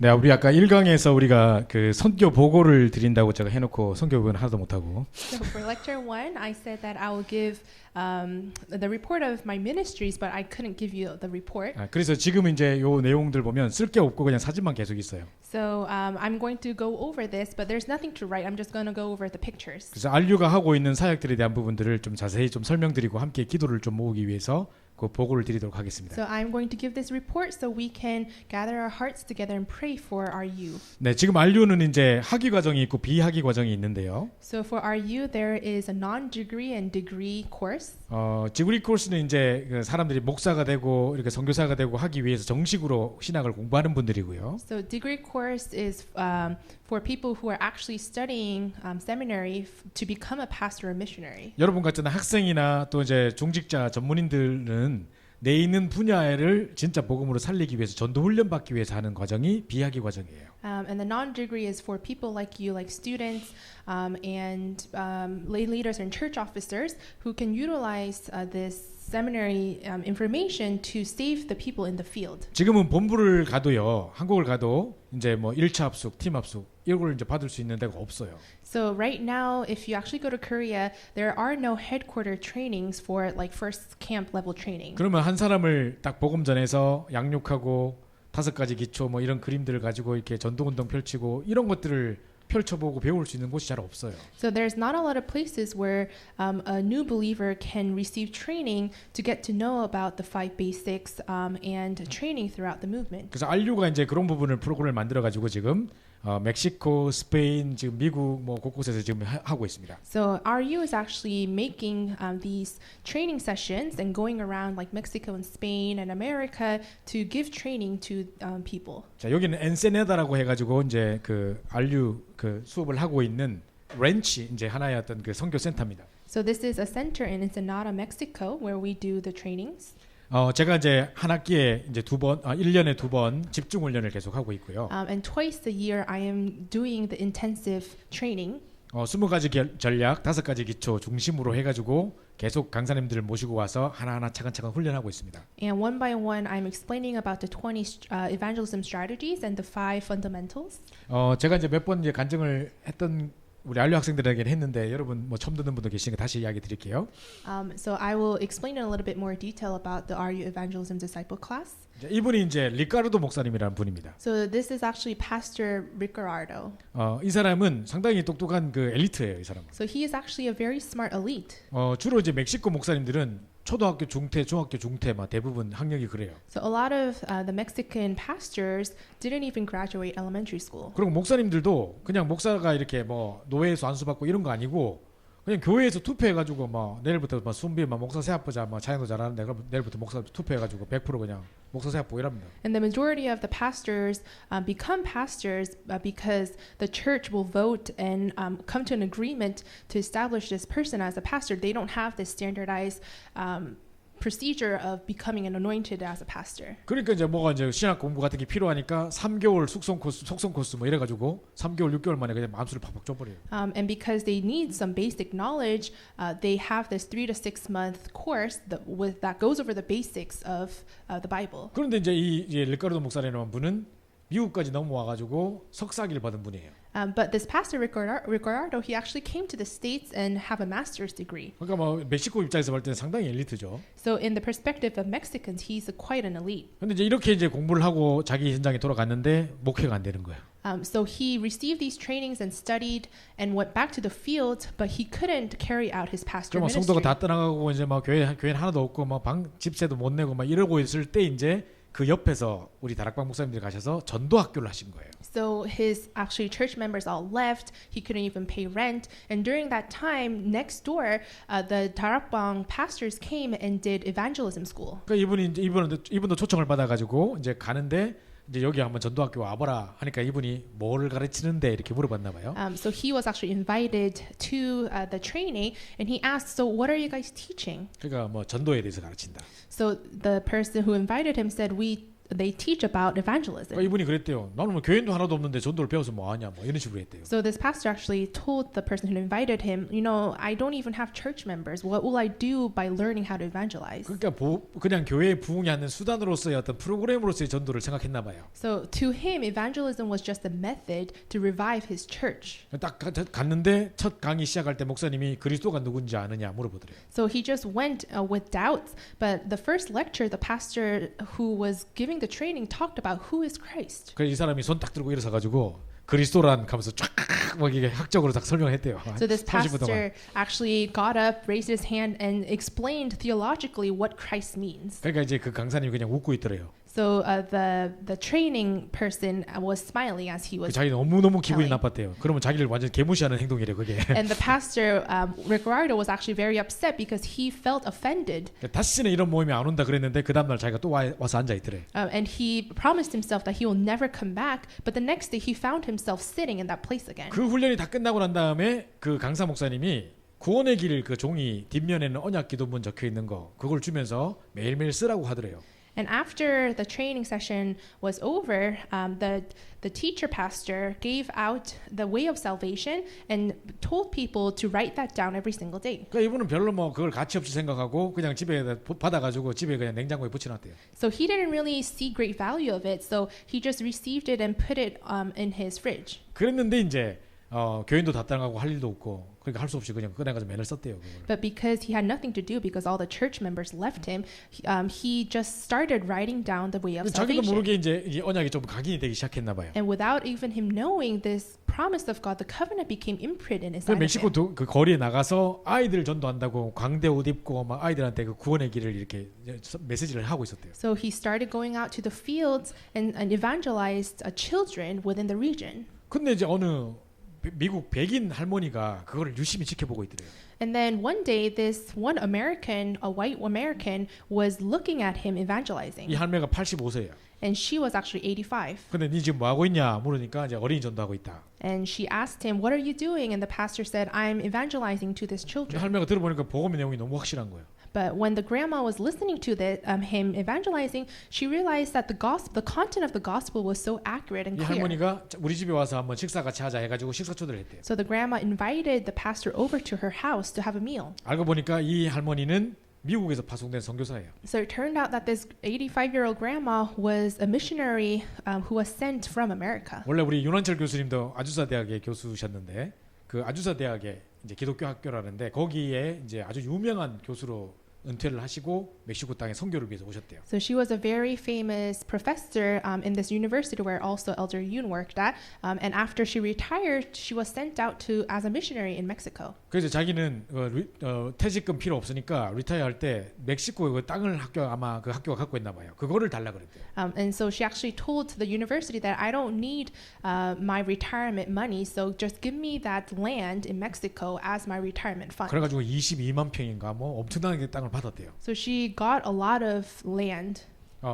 네, 우리 아까 1강에서 우리가 그 선교 보고를 드린다고 제가 해놓고 선교 보고는 하나도 못하고 So for lecture one, I said that I will give the report of my ministries, but I couldn't give you the report. 그래서 지금 이제 요 내용들 보면 쓸 게 없고 그냥 사진만 계속 있어요. So I'm going to go over this, but there's nothing to write. I'm just going to go over the pictures. 그래서 RU가 하고 있는 사역들에 대한 부분들을 좀 자세히 좀 설명드리고 함께 기도를 좀 모으기 위해서 그 보고를 드리도록 하겠습니다. So I'm going to give this report so we can gather our hearts together and pray for our youth. 네, 지금 RU는 이제 학위 과정이 있고 비학위 과정이 있는데요. So for our youth, there is a non-degree and degree course. 디그리 코스는 이제 그 사람들이 목사가 되고 이렇게 선교사가 되고 하기 위해서 정식으로 신학을 공부하는 분들이고요. So degree course is for people who are actually studying seminary to become a pastor or missionary. 여러분 같은 학생이나 또 이제 중직자 전문인들은 내 있는 분야를 진짜 복음으로 살리기 위해서 전도 훈련 받기 위해서 하는 과정이 비학위 과정이에요. And the non-degree is for people like you, like students and lay leaders and church officers who can utilize this seminary information to save the people in the field. 지금은 본부를 가도요, 한국을 가도 이제 뭐 1차 합숙, 팀 합숙 이걸 이제 받을 수 있는 데가 없어요. So right now, if you actually go to Korea, there are no headquarter trainings for like first camp level training. 그러면 한 사람을 딱 복음 전해서 양육하고 5가지 기초 뭐 이런 그림들을 가지고 이렇게 전도운동 펼치고 이런 것들을 펼쳐보고 배울 수 있는 곳이 잘 없어요. So there's not a lot of places where a new believer can receive training to get to know about the 5 basics and training throughout the movement. 그래서 RU가 이제 그런 부분을 프로그램을 만들어 가지고 지금 멕시코, 스페인, 지금 미국 뭐 곳곳에서 지금 하고 있습니다. So RU is actually making these training sessions and going around like Mexico and Spain and America to give training to people. 자, 여기는 엔세네다라고 해가지고 이제 그 RU 그 수업을 하고 있는 렌치 이제 하나의 어떤 그 선교 센터입니다. So this is a center in Ensenada, Mexico, where we do the trainings. 제가 이제 한 학기에 이제 1년에 2번 집중 훈련을 계속 하고 있고요. And twice a year I am doing the intensive training. 20가지 전략, 5가지 기초 중심으로 해가지고 계속 강사님들을 모시고 와서 하나하나 차근차근 훈련하고 있습니다. And one by one I'm explaining about the 20 evangelism strategies and the 5 fundamentals. 제가 이제 몇 번 이제 간증을 했던 우리 알류 학생들에게는 했는데 여러분 뭐 처음 듣는 분도 계시니까 다시 이야기 드릴게요. So I will explain in a little bit more detail about the RU Evangelism Disciple class. 이분이 이제 리카르도 목사님이라는 분입니다. So this is actually Pastor Ricardo. 이 사람은 상당히 똑똑한 그 엘리트예요, 이 사람은. So he is actually a very smart elite. 주로 이제 멕시코 목사님들은 초등학교 중퇴, 중학교 중퇴 막 대부분 학력이 그래요. So a lot of the Mexican pastors didn't even graduate elementary school. 그리고 목사님들도 그냥 목사가 이렇게 뭐 노예에서 안수받고 이런 거 아니고 그냥 교회에서 투표해가지고 막 내일부터 막 순비 막 목사 세합 보자 막 찬양도 잘하는데 그럼 내일부터 목사 투표해가지고 100% 그냥 목사 세합 보고 이랍니다. And the majority of the pastors become pastors because the church will vote and come to an agreement to establish this person as a pastor. They don't have this standardized procedure of becoming an anointed as a pastor. 그러니까 이제 뭐가 이제 신학 공부 같은 게 필요하니까 3개월 속성 코스 뭐 이래가지고 3개월 6개월 만에 그냥 마음수를 팍팍 줘버려요. And because they need some basic knowledge, they have this 3 to 6 month course that goes over the basics of the Bible. 그런데 이제 이 리카르도 목사라는 분은 미국까지 넘어와가지고 석사학위를 받은 분이에요. But this pastor Ricardo, he actually came to the States and have a master's degree. 그러니까 뭐 멕시코 입장에서 볼 때는 상당히 엘리트죠. So in the perspective of Mexicans, he's quite an elite. 근데 이제 이렇게 이제 공부를 하고 자기 현장에 돌아갔는데 목회가 안 되는 거예요. So he received these trainings and studied and went back to the field, but he couldn't carry out his pastor 그럼 ministry. 성도가 다 떠나가고 이제 막 교회 하나도 없고 막 방 집세도 못 내고 막 이러고 있을 때 이제 그 옆에서 우리 다락방 목사님들이 가셔서 전도 학교를 하신 거예요. So his actually church members all left. He couldn't even pay rent. And during that time, next door, the Darakbang pastors came and did evangelism school. 그러니까 이분도 초청을 받아가지고 이제 가는데 이제 여기 한번 전도학교 와봐라 하니까 이분이 뭘 가르치는데 이렇게 물어봤나 봐요. So he was actually invited to the training, and he asked, "So what are you guys teaching?" 그러니까 뭐 전도에 대해서 가르친다. So the person who invited him said, "We they teach about evangelism. 그러니까 이분이 그랬대요. 나는 뭐 교인도 하나도 없는데 전도를 배워서 뭐 하냐 뭐 이런 식으로 했대요. So this pastor actually told the person who invited him, you know, I don't even have church members. What will I do by learning how to evangelize? 그러니까 그냥 교회에 부흥이 하는 수단으로서의 어떤 프로그램으로서의 전도를 생각했나 봐요. So to him, evangelism was just a method to revive his church. 딱 갔는데 첫 강의 시작할 때 목사님이 그리스도가 누군지 아느냐 물어보더래요. So he just went with doubts, but the first lecture, the pastor who was giving the training talked about who is Christ. 그래서 이 사람이 손 딱 들고 일어서 가지고 그리스도란 하면서 쫙막 이게 학적으로 딱 설명했대요. So this 30분 동안. pastor actually got up, raised his hand, and explained theologically what Christ means. 그러니까 이제 그 강사님이 그냥 웃고 있더래요. So the training person was smiling as he was. 자기 너무 기분이 telling. 나빴대요. 그러면 자기를 완전 개무시하는 행동이래 그게. And the pastor, Ricardo, was actually very upset because he felt offended. 다시는 이런 모임에 안 온다 그랬는데 그 다음날 자기가 또 와서 앉아 있더래. And he promised himself that he will never come back. But the next day he found himself sitting in that place again. 그 훈련이 다 끝나고 난 다음에 그 강사 목사님이 구원의 길 그 종이 뒷면에는 언약 기도문 적혀 있는 거 그걸 주면서 매일매일 쓰라고 하더래요. And after the training session was over, the teacher pastor gave out the way of salvation and told people to write that down every single day. 그러니까 이분은 별로 뭐 그걸 가치 없이 생각하고 그냥 집에 받아가지고 집에 그냥 냉장고에 붙여놨대요. So he didn't really see great value of it, so he just received it and put it in his fridge. 그랬는데 이제 교인도 다 떠나가고 할 일도 없고 그러니까 할 수 없이 그냥 꺼내가지고 맨을 썼대요. 그걸. But because he had nothing to do, because all the church members left him, he just started writing down the way of 자기도 salvation. 모르게 이제 이 언약이 좀 각인이 되기 시작했나 봐요. And without even him knowing this promise of God, the covenant became imprinted 그 inside of 멕시코 him. 그 거리에 나가서 아이들 전도한다고 광대 옷 입고 막 아이들한테 그 구원의 길을 이렇게 메시지를 하고 있었대요. So he started going out to the fields and evangelized children within the region. 근데 이제 어느 미국 백인 할머니가 그거를 유심히 지켜보고 있더래요. And then one day, this one American, a white American, was looking at him evangelizing. 이 할매가 85세야. And she was actually 85. 근데 니 지금 뭐 하고 있냐 물으니까 이제 어린이 전도하고 있다. And she asked him, "What are you doing?" And the pastor said, "I'm evangelizing to these 이 children." 할매가 들어보니까 복음의 내용이 너무 확실한 거예요. But when the grandma was listening to him evangelizing, she realized that the content of the gospel was so accurate and 이 clear. 할머니가 우리 집에 와서 한번 식사 같이 하자 해가지고 식사 초대를 했대요. So the grandma invited the pastor over to her house to have a meal. 알고 보니까 이 할머니는 미국에서 파송된 선교사예요. So it turned out that this 85-year-old grandma was a missionary who was sent from America. 원래 우리 윤원철 교수님도 아주사 대학의 교수셨는데 그 아주사 대학에 이제 기독교 학교라는데 거기에 이제 아주 유명한 교수로 은퇴를 하시고 멕시코 땅에 선교를 위해서 오셨대요. So she was a very famous professor in this university where also Elder Yoon worked at. And after she retired, she was sent out as a missionary in Mexico. 그래서 자기는 퇴직금 필요 없으니까 리타이어 할 때 멕시코 그 땅을 아마 그 학교가 갖고 있나 봐요. 그거를 달라 그랬대요. And so she actually told the university that I don't need my retirement money, so just give me that land in Mexico as my retirement fund. 그래가지고 22만 평인가 뭐 엄청나게 땅을 받았대요. So she got a lot of land.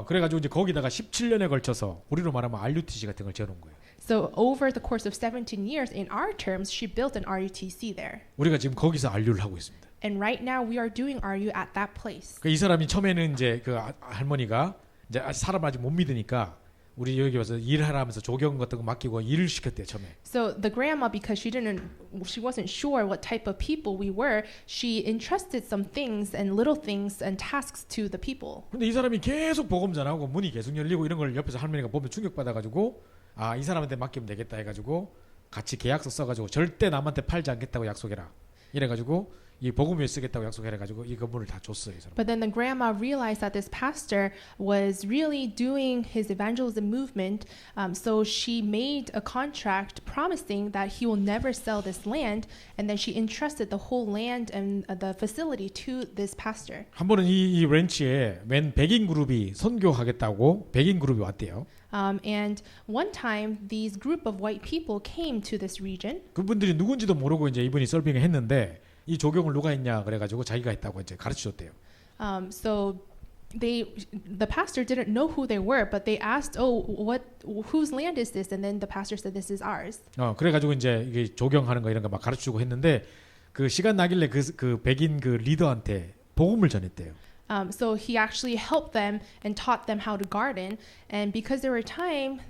그래가지고 이제 거기다가 17년에 걸쳐서 우리로 말하면 RUTC 같은 걸 지어놓은 거예요. So over the course of 17 years, in our terms, she built an RUTC there. 우리가 지금 거기서 RU를 하고 있습니다. And right now, we are doing RU at that place. 이 사람이 처음에는 이제 그 할머니가 이제 사람 아직 못 믿으니까 우리 여기 와서 일하라 하면서 조경 같은 거 맡기고 일을 시켰대요 처음에. So the grandma, because she wasn't sure what type of people we were, she entrusted some things and little things and tasks to the people. 근데 이 사람이 계속 복음 전하고 문이 계속 열리고 이런 걸 옆에서 할머니가 보면 충격받아가지고 이 사람한테 맡기면 되겠다 해가지고 같이 계약서 써가지고 절대 남한테 팔지 않겠다고 약속해라 이래가지고 이 복음 위에 쓰겠다고 약속해가지고 이 건물을 다 줬어요. 이 사람. But then the grandma realized that this pastor was really doing his evangelism movement, so she made a contract promising that he will never sell this land, and then she entrusted the whole land and the facility to this pastor. 한 번은 이 렌치에 웬 백인 그룹이 선교하겠다고 백인 그룹이 왔대요. And one time, these group of white people came to this region. 그분들이 누군지도 모르고 이제 이분이 설빙을 했는데 이 조경을 누가 했냐 그래가지고 자기가 했다고 이제 가르쳐줬대요. So the pastor didn't know who they were, but they asked, "Oh, whose land is this?" And then the pastor said, "This is ours." 그래가지고 이제 이게 조경하는 거 이런 거 막 가르쳐주고 했는데 그 시간 나길래 그 백인 그 리더한테 복음을 전했대요. So he actually helped them and taught them how to garden. And because there were time,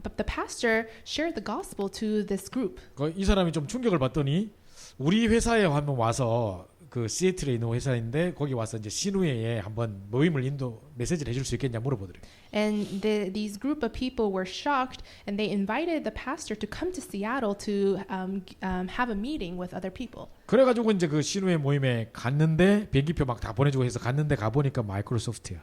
but the pastor shared the gospel to this group. 이 사람이 좀 충격을 받더니 우리 회사에 한번 와서 그 시애틀에 있는 회사인데 거기 와서 이제 신우회에 한번 모임을 메시지를 해줄 수 있겠냐 물어보더래요. And these group of people were shocked, and they invited the pastor to come to Seattle to have a meeting with other people. 그래가지고 이제 그 신우회 모임에 갔는데 비행기표 막 다 보내주고 해서 갔는데 가보니까 마이크로소프트야.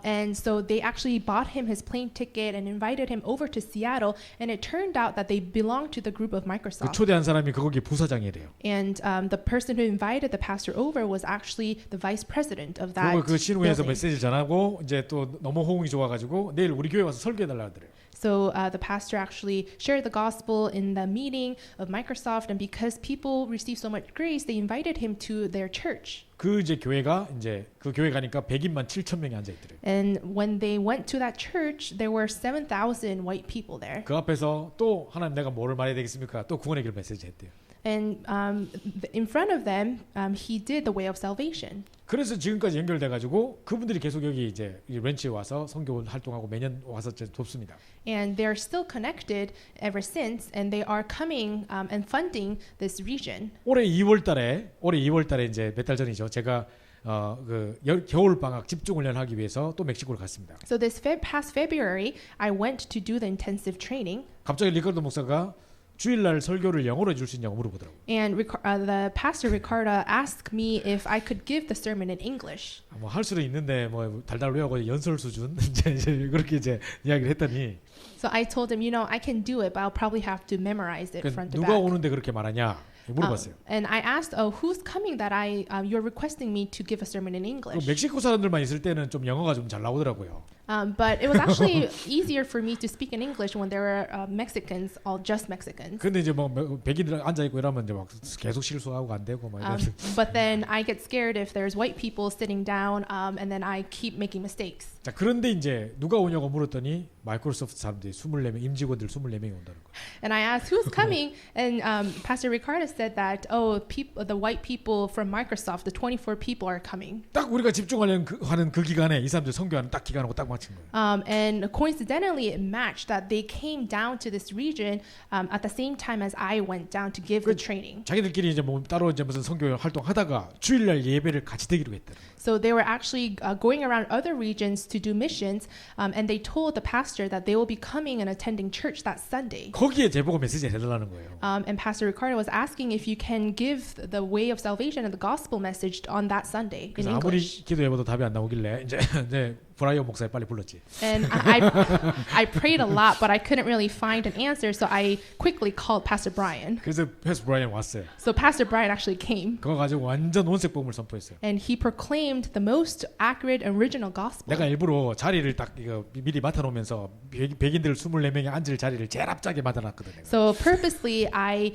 And so they actually bought him his plane ticket and invited him over to Seattle, and it turned out that they belonged to the group of 그 Microsoft. 초대한 사람이 거기 부사장이래요. And the person who invited the pastor over was actually the vice president of that 그리고 그 신우회에서 building. 메시지를 전하고 이제 또 너무 호응이 좋아가지고 내일 우리 교회 와서 설교해달라 하더래요. So the pastor actually shared the gospel in the meeting of Microsoft, and because people received so much grace, they invited him to their church. 그 이제 교회가 이제 그 교회 가니까 100인만 7천 명이 앉아 있더래요. And when they went to that church, there were 7,000 white people there. 그 앞에서 또 하나님 내가 뭐를 말해야 되겠습니까? 또 구원의 길 메시지 했대요. And in front of them, he did the way of salvation. 그래서 지금까지 연결돼 가지고 그분들이 계속 여기 이제 이 렌치에 와서 선교 활동하고 매년 와서 돕습니다. And they're still connected ever since, and they are coming and funding this region. 올해 2월달에 이제 몇 달 전이죠. 제가 겨울 방학 집중 훈련을 하기 위해서 또 멕시코를 갔습니다. So this past February, I went to do the intensive training. 갑자기 리카르도 목사가 주일날 설교를 영어로 해줄 수 있냐고 물어보더라고요. And the pastor Ricardo asked me if I could give the sermon in English. 뭐 할 수는 있는데 뭐 달달 외우고 연설 수준 이제 그렇게 이제 이야기를 했더니 So I told him, I can do it, but I'll probably have to memorize it front to 누가 back. 오는데 그렇게 말하냐 물어봤어요. And I asked, who's coming that you're requesting me to give a sermon in 그 English? 멕시코 사람들만 있을 때는 좀 영어가 좀 잘 나오더라고요. But it was actually easier for me to speak in English when there were Mexicans, all just Mexicans. 근데 이제 뭐 백인들 앉아 있고 이러면 이제 막 계속 실수하고 안 되고 막 이래서 But then I get scared if there's white people sitting down, and then I keep making mistakes. 자 그런데 이제 누가 오냐고 물었더니 마이크로소프트 사람들이 24명 임직원들 24명이 온다는 거예요. And I asked who's coming, and Pastor Ricardo said that the white people from Microsoft, the 24 people are coming. 딱 우리가 집중하는 그 기간에 이 사람들 선교하는 딱 기간하고 딱 맞춘 거예요. And coincidentally, it matched that they came down to this region at the same time as I went down to give the training. 자기들끼리 이제 뭐 따로 이제 무슨 선교 활동하다가 주일날 예배를 같이 드리기로 했더라고요. So they were actually going around other regions to do missions, and they told the pastor that they will be coming and attending church that Sunday. 거기에 제보고 메시지를 해달라는 거예요. And Pastor Ricardo was asking if you can give the way of salvation and the gospel message on that Sunday in 그래서 아무리 English. 기도해봐도 답이 안 나오길래 이제 브라이어 목사에 빨리 불렀지. And I prayed a lot, but I couldn't really find an answer, so I quickly called Pastor Brian. 그래서 패스 브라이언 왔어요. So Pastor Brian actually came, 그거 가지고 완전 원색복음을 선포했어요. and he proclaimed the most accurate original gospel. 내가 일부러 자리를 딱 이거 미리 맡아놓으면서 백인들 24명이 앉을 자리를 제일 앞자게 맡아놨거든요. So purposely, I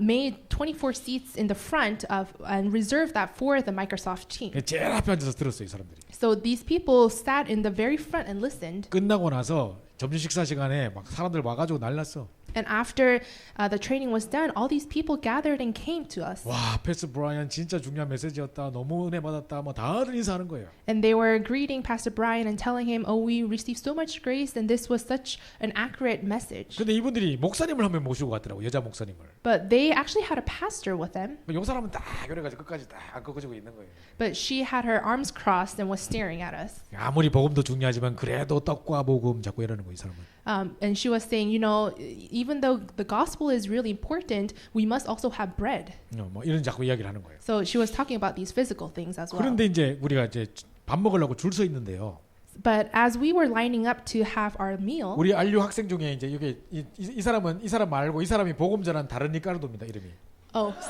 made 24 seats in the front and reserved that for the Microsoft team. 제일 앞에 앉아서 들었어요, 이 사람들이. So these people sat in the very front and listened. 끝나고 나서 점심 식사 시간에 막 사람들 와가지고 난리났어. And after the training was done, all these people gathered and came to us. 와, 패스 브라이언 진짜 중요한 메시지였다. 너무 은혜 받았다. 뭐 다들 인사하는 거예요. And they were greeting Pastor Brian and telling him, we received so much grace, and this was such an accurate message. 근데 이분들이 목사님을 한 명 모시고 갔더라고, 여자 목사님을. But they actually had a pastor with them. 요 사람은 딱 그래가지고 끝까지 딱 꺾어지고 있는 거예요. But she had her arms crossed and was staring at us. 아무리 복음도 중요하지만 그래도 떡과 복음 자꾸 이러는 거예요, 이 사람은. And she was saying, even though the gospel is really important, we must also have bread. 뭐 이런 자꾸 이야기를 하는 거예요. So she was talking about these physical things as well. 그런데 이제 우리가 이제 밥 먹으려고 줄 서 있는데요. But as we were lining up to have our meal, 우리 RU 학생 중에 이제 이게 이 사람 말고 이 사람이 복음 전한 다른 리카르도입니다, 이름이.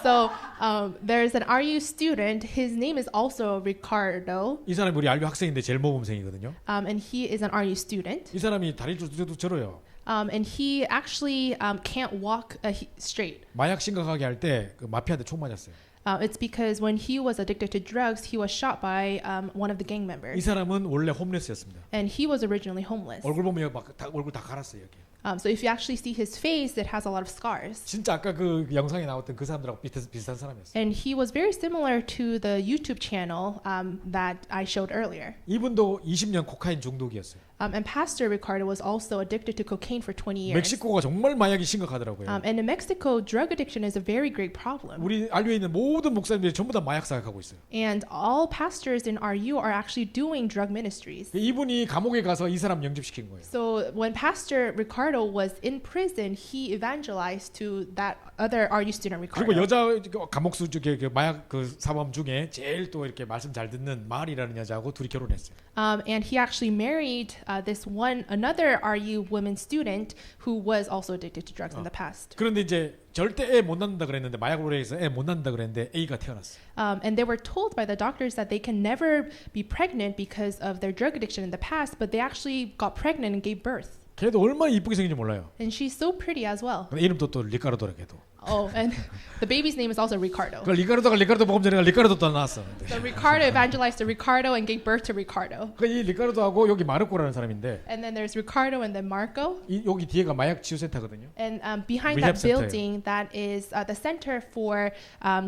so there's an RU student. His name is also Ricardo, 이 사람이 우리 RU 학생인데 제일 모범생이거든요. and he is an RU student. 이 사람이 다리 쭉 절어요. And he actually can't walk straight. 마약 심각하게 할 때 그 마피아한테 총 맞았어요. It's because when he was addicted to drugs, he was shot by one of the gang 이 members. 사람은 원래 홈레스였습니다. And he was originally homeless. 얼굴 보면 얼굴 다 갈았어요, 여기. So if you actually see his face, it has a lot of scars. 진짜 아까 그 영상에 나왔던 그 사람들하고 비슷한 사람이었어요. And he was very similar to the YouTube channel that I showed earlier. 이분도 20년 코카인 중독이었어요. And Pastor Ricardo was also addicted to cocaine for 20 years. 멕시코가 정말 마약이 심각하더라고요. And in Mexico, drug addiction is a very great problem. 우리 RU에 있는 모든 목사님들이 전부 다 마약 사역하고 있어요. And all pastors in RU are actually doing drug ministries. 이분이 감옥에 가서 이 사람 영접시킨 거예요. So when Pastor Ricardo was in prison, he evangelized to that other RU student 그리고 Ricardo. 여자 감옥수 중에 그 마약 그 사범 중에 제일 또 이렇게 말씀 잘 듣는 마리라는 여자하고 둘이 결혼했어요. And he actually married another RU woman student who was also addicted to drugs in the past. 그런데 이제 절대 애 못 낳는다 그랬는데 마약으로 해서 애 못 낳는다 그랬는데 A가 태어났어요. And they were told by the doctors that they can never be pregnant because of their drug addiction in the past, but they actually got pregnant and gave birth. 걔도 얼마나 이쁘게 생긴지 몰라요. And she's so pretty as well. 근데 이름도 또 리카르도라 걔도. Oh, and the baby's name is also Ricardo. 그 리카르도 보금 전에 리카르도 또 나왔어. So Ricardo evangelized to Ricardo and gave birth to Ricardo. 그이 리카르도하고 여기 마르코라는 사람인데 And then there's Ricardo and then Marco. 여기 뒤에가 마약 치유 센터거든요. And behind Rehab that center. building, that is the Center for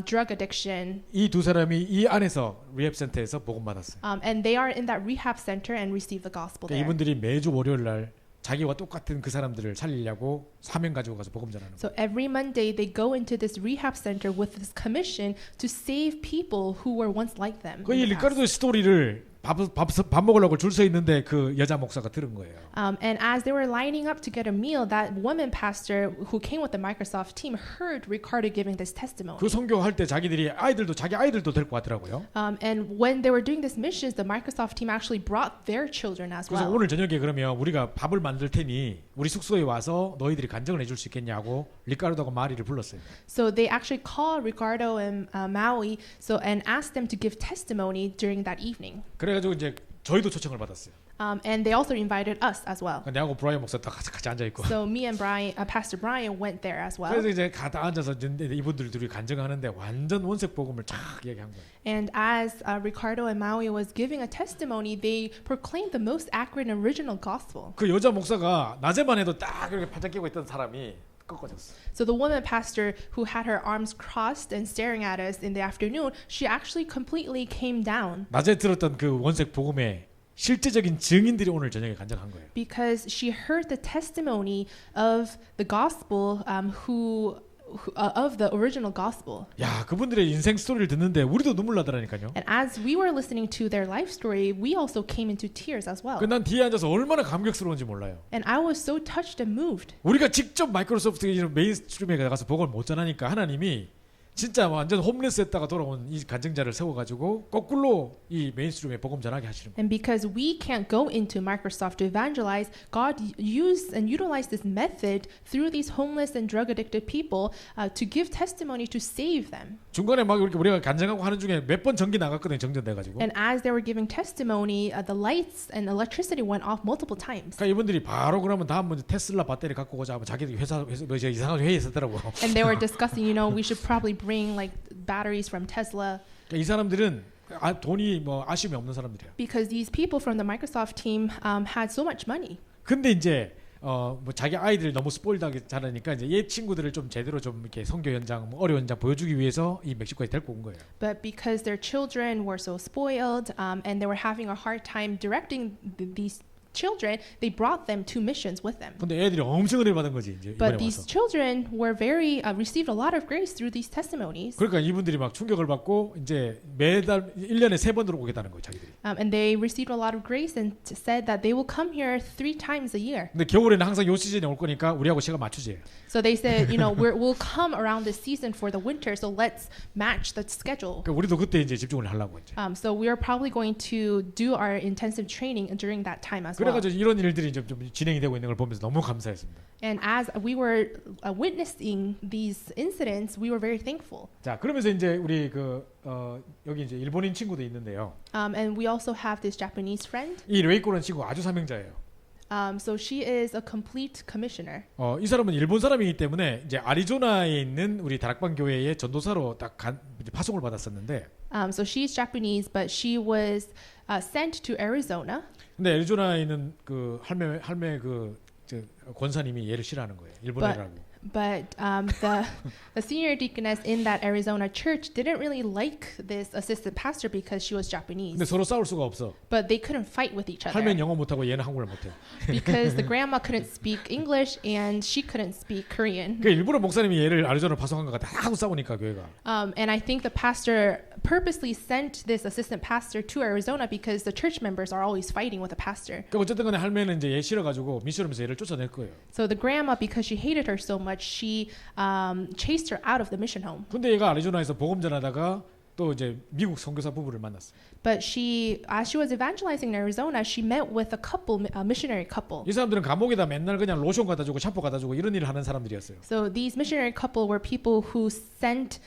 Drug Addiction. 이 두 사람이 이 안에서 리헵 센터에서 복음 받았어요. And they are in that rehab center and receive the gospel 그러니까 there. 이분들이 매주 월요일 날 자기와 똑같은 그 사람들을 살리려고 사명 가지고 가서 복음 전하는 거예요. So every Monday they go into this rehab center with this commission to save people who were once like them. 그 이 리카르도 스토리를 밥 먹으려고 줄 서 있는데 그 여자 목사가 들은 거예요. And as they were lining up to get a meal, that woman pastor who came with the Microsoft team heard Ricardo giving this testimony. 그 선교할 때 자기 아이들도 데리고 왔더라고요. And when they were doing this missions, the Microsoft team actually brought their children as 그래서 well. 오늘 저녁에 그러면 우리가 밥을 만들 테니 우리 숙소에 와서 너희들이 간증을 해줄 수 있겠냐고 리카르도하고 마리를 불렀어요. So they actually called Ricardo and Maui and asked them to give testimony during that evening. 그래가지고 이제 저희도 초청을 받았어요. And they also invited us as well. 내하고 브라이언 목사 다 같이 앉아 있고. So me and Pastor Brian went there as well. 그래서 이제 가다 앉아서 이분들 둘이 간증하는데 완전 원색 복음을 쫙 얘기한 거예요. And as Ricardo and Maui was giving a testimony, they proclaimed the most accurate and original gospel. 그 여자 목사가 낮에만 해도 딱 이렇게 팔짱 끼고 있던 사람이 꺾어졌어. So the woman pastor who had her arms crossed and staring at us in the afternoon, she actually completely came down. 낮에 들었던 그 원색 복음의 실제적인 증인들이 오늘 저녁에 간증한 거예요. Because she heard the testimony of the gospel of the original gospel. 야, 그분들의 인생 스토리를 듣는데 우리도 눈물 나더라니까요. And as we were listening to their life story, we also came into tears as well. 난 뒤에 앉아서 얼마나 감격스러운지 몰라요. And I was so touched and moved. 우리가 직접 마이크로소프트 이런 메인스트림에 가서 복음을 못 전하니까 하나님이 진짜 완전 홈레스했다가 돌아온 이 간증자를 세워가지고 거꾸로 이 메인스트림에 복음 전하게 하시는 거예요. And because we can't go into Microsoft to evangelize, God used and utilized this method through these homeless and drug addicted people to give testimony to save them. 중간에 막 이렇게 우리가 간증하고 하는 중에 몇 번 전기 나갔거든요. 정전돼가지고. And as they were giving testimony, the lights and electricity went off multiple times. 그러니까 이분들이 바로 그러면 다음 문제 테슬라 배터리 갖고 오자 하면 자기들 회사 뭐 이상한 회의 있었더라고. And they were discussing, we should probably bring like batteries from Tesla. 그러니까 이 사람들은 돈이 뭐 아쉬움이 없는 사람들이야. Because these people from the Microsoft team had so much money. 근데 이제 뭐 자기 아이들 너무 스포일드하게 자라니까 이제 얘 친구들을 좀 제대로 좀 이렇게 선교 현장, 뭐 어려운 현장 보여주기 위해서 이 멕시코에 데리고 온 거예요. But because their children were so spoiled and they were having a hard time directing these children, they brought them to missions with them. 근데 애들이 엄청 은혜 받은 거지 이제 이번에 But these 와서. children were received a lot of grace through these testimonies. 그러니까 이분들이 막 충격을 받고 이제 매달 1년에 3번으로 오겠다는 거예요, 자기들이. And they received a lot of grace and said that they will come here 3 times a year. 근데 겨울에는 항상 요 시즌에 올 거니까 우리하고 시간 맞추지. So they said, we'll come around this season for the winter, so let's match the schedule. 그러니까 우리도 그때 이제 집중을 하려고 이제. So we are probably going to do our intensive training during that time as well. 그래가지고 이런 일들이 좀 진행이 되고 있는 걸 보면서 너무 감사했습니다. And as we were witnessing these incidents, we were very thankful. 자, 그러면서 이제 우리 여기 이제 일본인 친구도 있는데요. And we also have this Japanese friend. 이 레이코라는 친구 아주 사명자예요. So she is a complete commissioner. 이 사람은 일본 사람이기 때문에 이제 아리조나에 있는 우리 다락방 교회의 전도사로 딱 이제 파송을 받았었는데. So she's Japanese, but she was sent to Arizona. 근데 애리조나에 있는 그 할매 그 저 권사님이 얘를 싫어하는 거예요. 일본 But- 애라고. But the senior deaconess in that Arizona church didn't really like this assistant pastor because she was Japanese. 근데 서로 싸울 수가 없어. But they couldn't fight with each 할머니 other 영어 못하고 얘는 한국어를 못해. because the grandma couldn't speak English and she couldn't speak Korean. 그 일부러 목사님이 얘를 아리조나로 파송한 것 같아. 하도 싸우니까 교회가. And I think the pastor purposely sent this assistant pastor to Arizona because the church members are always fighting with the pastor. 그 어쨌든 간에 할머니는 이제 얘 싫어가지고 미션하면서 얘를 쫓아낼 거예요. So the grandma, because she hated her so much, she chased her out of the mission home. 근데 얘가 아리조나에서 복음 전하다가 또 이제 미국 선교사 부부를 만났어요. But she, as she was evangelizing in Arizona, she met with a couple, a missionary couple. 이 사람들은 감옥에다 맨날 그냥 로션 갖다 주고 샴푸 갖다 주고 이런 일을 하는 사람들이었어요. So these missionary couple were people who sent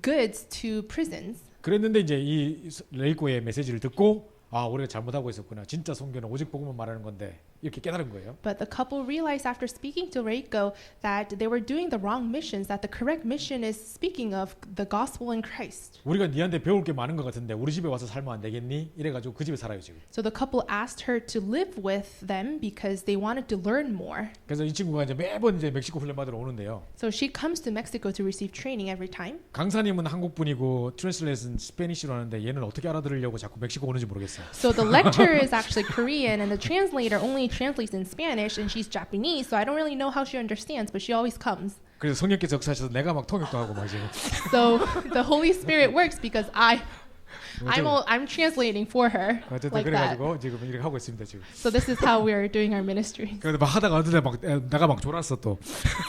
goods to prisons. 그랬는데 이제 이 레이코의 메시지를 듣고 아 우리가 잘못하고 있었구나. 진짜 선교는 오직 복음만 말하는 건데 이렇게 깨달은 거예요. But the couple realized after speaking to Reiko that they were doing the wrong missions, that the correct mission is speaking of the gospel in Christ. 우리가 니한테 배울 게 많은 것 같은데 우리 집에 와서 살면 안 되겠니? 이래가지고 그 집에 살아요 지금. So the couple asked her to live with them because they wanted to learn more. 그래서 이 친구가 이제 매번 이제 멕시코 훈련 받으러 오는데요. So she comes to Mexico to receive training every time. 강사님은 한국 분이고 트랜슬레이트는 스페니쉬로 하는데 얘는 어떻게 알아들으려고 자꾸 멕시코 오는지 모르겠어요. So the lecturer is actually Korean and the translator only translates in Spanish and she's Japanese, so I don't really know how she understands, but she always comes. 그래서 성령께서 역사하셔서 내가 막 통역도 하고 막 지금. So the Holy Spirit works because I'm translating for her 어쨌든 like that. 그래가지고 지금 이렇게 하고 있습니다 지금. So this is how we are doing our ministry. 그런데 막 하다가 어느 날 막 내가 막 졸았어 또.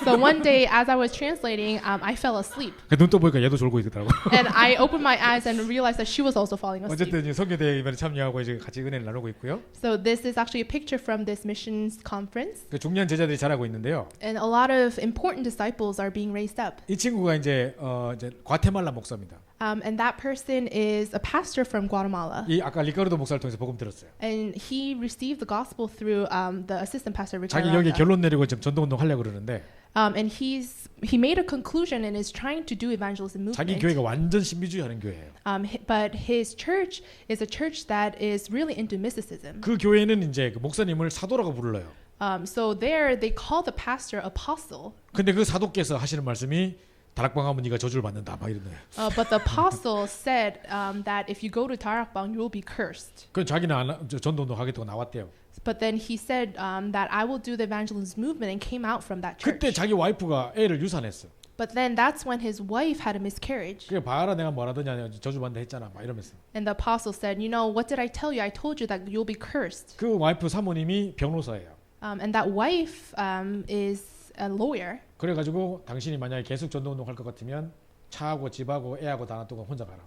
So one day, as I was translating, I fell asleep, 눈 떠 보니까 얘도 졸고 있더라고. and I opened my eyes and realized that she was also falling asleep. 어쨌든 이제 선교대회 이번에 참여하고 이제 같이 은혜를 나누고 있고요. So this is actually a picture from this missions conference, 그 중요한 제자들이 자라고 있는데요. and a lot of important disciples are being raised up. 이 친구가 이제 과테말라 목사입니다. And that person is a pastor from Guatemala. 이 아까 리카르도 목사를 통해서 복음 들었어요. And he received the gospel through the assistant pastor 자기 Ricardo. 여기 결론 내리고 지금 전도운동 하려고 그러는데 And he made a conclusion and is trying to do evangelism 자기 movement. 교회가 완전 신비주의하는 교회예요. But his church is a church that is really into mysticism. 그 교회는 이제 그 목사님을 사도라고 불러요. So there they call the pastor apostle. 근데 그 사도께서 하시는 말씀이 다락방 하면 네가 저주를 받는다 막 이러네요. But the apostle said that if you go to Tarakbang, you will be cursed. 그 자기는 전도운동 하겠다고 나왔대요. But then he said that I will do the evangelism movement and came out from that church. 그때 자기 와이프가 애를 유산했어. But then that's when his wife had a miscarriage. 그래 봐라 내가 뭐라더냐 저주 받는다 했잖아 막 이러면서. And the apostle said, you know, what did I tell you? I told you that you'll be cursed. 그 와이프 사모님이 변호사예요. And that wife is a lawyer. 그래가지고 당신이 만약에 계속 전도운동 할 것 같으면 차하고 집하고 애하고 다 놔두고 혼자 가라.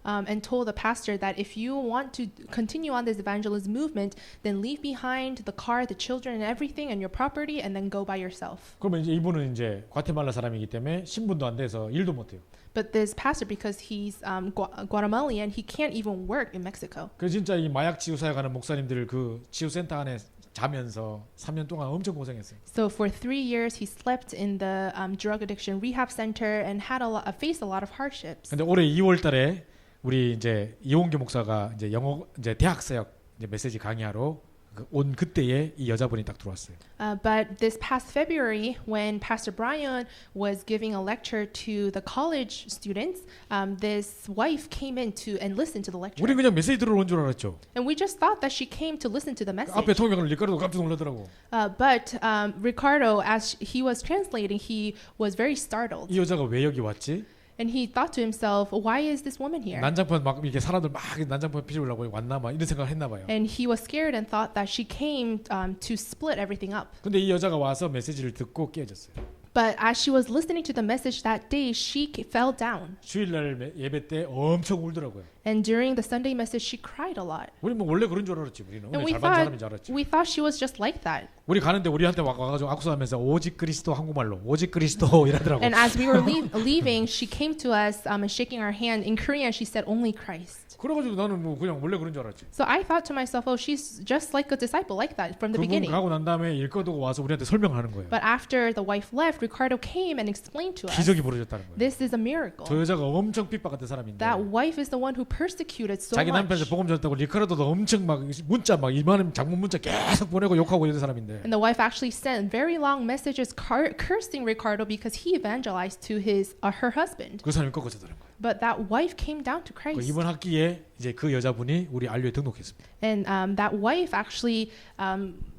And told the pastor that if you want to continue on this evangelism movement, then leave behind the car, the children, and everything, and your property, and then go by yourself. 그러면 이제 이분은 이제 과테말라 사람이기 때문에 신분도 안 돼서 일도 못 해요. But this pastor, because he's Guatemalan, he can't even work in Mexico. 그래서 진짜 이 마약 치유 사역하는 목사님들 그 치유센터 안에 자면서 3년 동안 엄청 고생했어요. So for 3 years, he slept in the drug addiction rehab center and had faced a lot of hardships. 근데 올해 2월달에 우리 이제 이홍규 목사가 이제 영어 이제 대학 사역 이제 메시지 강의하러 온 그때에 이 여자분이 딱 들어왔어요. But this past February, when Pastor Brian was giving a lecture to the college students, this wife came in and listened to the lecture. 우리 그냥 메시지 들으러 온 줄 알았죠. And we just thought that she came to listen to the message. 앞에 통역을 리카르도 깜짝 놀라더라고. But Ricardo, as he was translating, he was very startled. 이 여자가 왜 여기 왔지? And he thought to himself, why is this woman here? 난장판 막 이렇게 사람들 막 난장판 피우려고 왔나 막 이런 생각을 했나 봐요. And he was scared and thought that she came to split everything up. 근데 이 여자가 와서 메시지를 듣고 깨졌어요. But as she was listening to the message that day, she fell down. 주일날 예배 때 엄청 울더라고요. And during the Sunday message, she cried a lot. 우리 뭐 원래 그런 줄 알았지. 우리는 And 원래 잘 받는 사람인 줄 알았지. we thought she was just like that. 우리 가는데 우리한테 와가지고 악수하면서 오직 그리스도 한국말로 오직 그리스도 이러더라고. And as we were leaving, she came to us and shaking our hand. In Korean, she said, only Christ. 그래가지고 나는 뭐 그냥 원래 그런 줄 알았지. So I thought to myself, oh, she's just like a disciple like that from the 그분 beginning. 가고 난 다음에 일 거두고 와서 우리한테 설명하는 거예요. But after the wife left, Ricardo came and explained to us, 기적이 벌어졌다는 거예요. this is a miracle. 저 여자가 엄청 핍박받던 사람인데 That wife is the one who persecuted so 자기 남편한테 much. 복음 전했다고 리카르도도 엄청 막 문자 막 이만한 장문 문자 계속 보내고 욕하고 이런 사람인데 And the wife actually sent very long messages cursing Ricardo because he evangelized to her husband. 그 사람이 꺾어져 드는 거예요. But that wife came down to 그 Christ. 이번 학기에 이제 그 여자분이 우리 알류에 등록했습니다. And that wife actually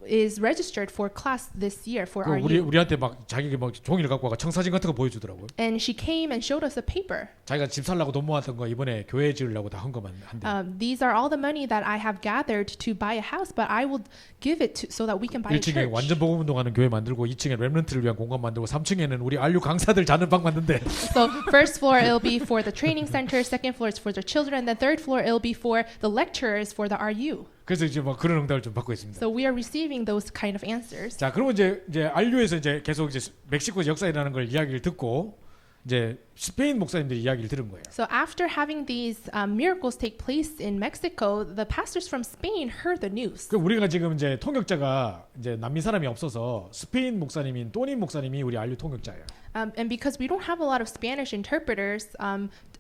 is registered for class this year for 그 RU. 우리한테 막 자기가 막 종이를 갖고 와가 청사진 같은 거 보여주더라고요. And she came and showed us a paper. 자기가 집 살라고 돈 모았던 거 이번에 교회 지으려고 다 한 거만 한대. These are all the money that I have gathered to buy a house, but I will give it so that we can buy a 1층에 church. 완전 복음 운동하는 교회 만들고 2층에 렘넌트를 위한 공간 만들고 3층에는 우리 알류 강사들 자는 방 만든대. So first floor it'll be for the training center, second floor is for the children, then third floor it'll be for the lecturers for the RU. 그래서 이제 막 그런 응답을 좀 받고 있습니다. So we are receiving those kind of answers. 자, 그러면 이제 알류에서 이제 계속 이제 멕시코 역사라는 걸 이야기를 듣고 이제 스페인 목사님들이 이야기를 들은 거예요. So after having these miracles take place in Mexico, the pastors from Spain heard the news. 그 우리가 지금 이제 통역자가 이제 남미 사람이 없어서 스페인 목사님인 또닌 목사님이 우리 알류 통역자예요. And because we don't have a lot of Spanish interpreters,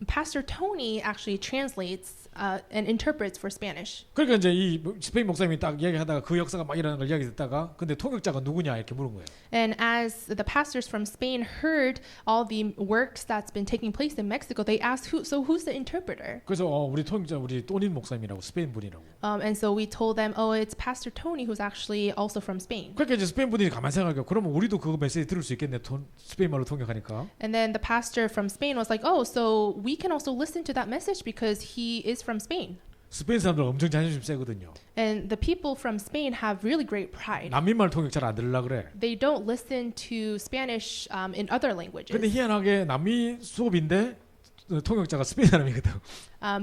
Pastor Tony actually translates and interprets for Spanish. 그러니까 이제 이 스페인 목사님이 딱 이야기하다가 그 역사가 막 일어나는 걸 이야기 듣다가 근데 통역자가 누구냐 이렇게 물은 거예요. And as the pastors from Spain heard all the works that's been taking place in Mexico, they asked, who's the interpreter? 그래서 우리 통역자 우리 또닌 목사님이라고 스페인 분이라고. And so we told them, oh, it's Pastor Tony who's actually also from Spain. 그러니까 이제 스페인 분들이 가만 생각하니까 그러면 우리도 그 메시지 들을 수 있겠네. 스페인 말로 통역하니까. And then the pastor from Spain was like, oh, so we can also listen to that message because he is from Spain. 스페인 사람들 엄청 자존심 세거든요. And the people from Spain have really great pride. 남미말 통역 잘 안 들으려 그래. They don't listen to Spanish in other languages. 근데 희한하게 남미 수업인데 통역자가 스페인 사람이거든.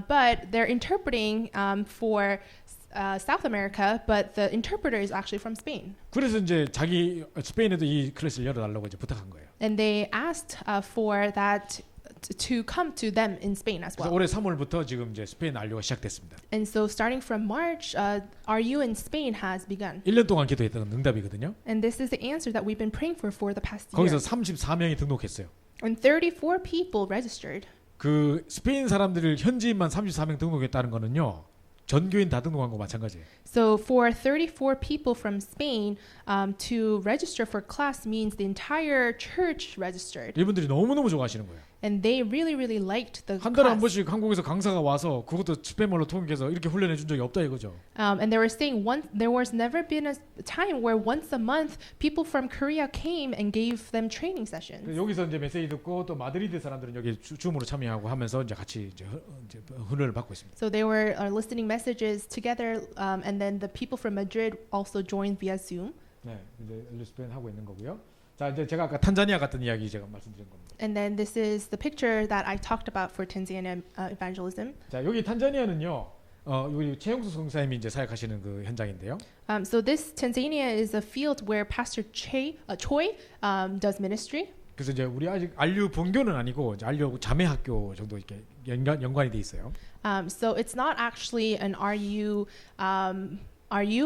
But they're interpreting for South America, but the interpreter is actually from Spain. 그래서 이제 자기 스페인에도 이 클래스를 열어달라고 이제 부탁한 거예요. And they asked for that to come to them in Spain as 그래서 well. 올해 3월부터 지금 이제 스페인 알료가 시작됐습니다. And so starting from March, RU in Spain has begun. 1년 동안 기도했던 응답이거든요. And this is the answer that we've been praying for the past 거기서 year. 34명이 등록했어요. And 34 people registered. 그 스페인 사람들을 현지인만 34명 등록했다는 거는요. 전교인 다 등록한 거 마찬가지예요. So for 34 people from Spain to register for class means the entire church registered. 이분들이 너무너무 좋아하시는 거예요. And they really, really liked the 한 달에 한 class. 번씩 한국에서 강사가 와서 그것도 스페인말로 통역해서 이렇게 훈련해 준 적이 없다 이거죠. And they were saying there was never been a time where once a month people from Korea came and gave them training sessions. 여기서 이제 메시지 듣고 또 마드리드 사람들은 여기 줌으로 참여하고 하면서 이제 같이 이제 훈련을 받고 있습니다. So they were listening messages together, and then the people from Madrid also joined via Zoom. 네, 이제 스페인 하고 있는 거고요. 자, 이제 제가 아까 탄자니아 같은 이야기 제가 말씀드린 겁니다. And then this is the picture that I talked about for Tanzania evangelism. 자, 여기 탄자니아는요. 여기 최영수 선생님이 이제 사역하시는 그 현장인데요. So this Tanzania is a field where Pastor Choi does ministry. 그래서 이제 우리 아직 알류 본교는 아니고 이제 알류 자매 학교 정도 이렇게 연관이 돼 있어요. So it's not actually an RU,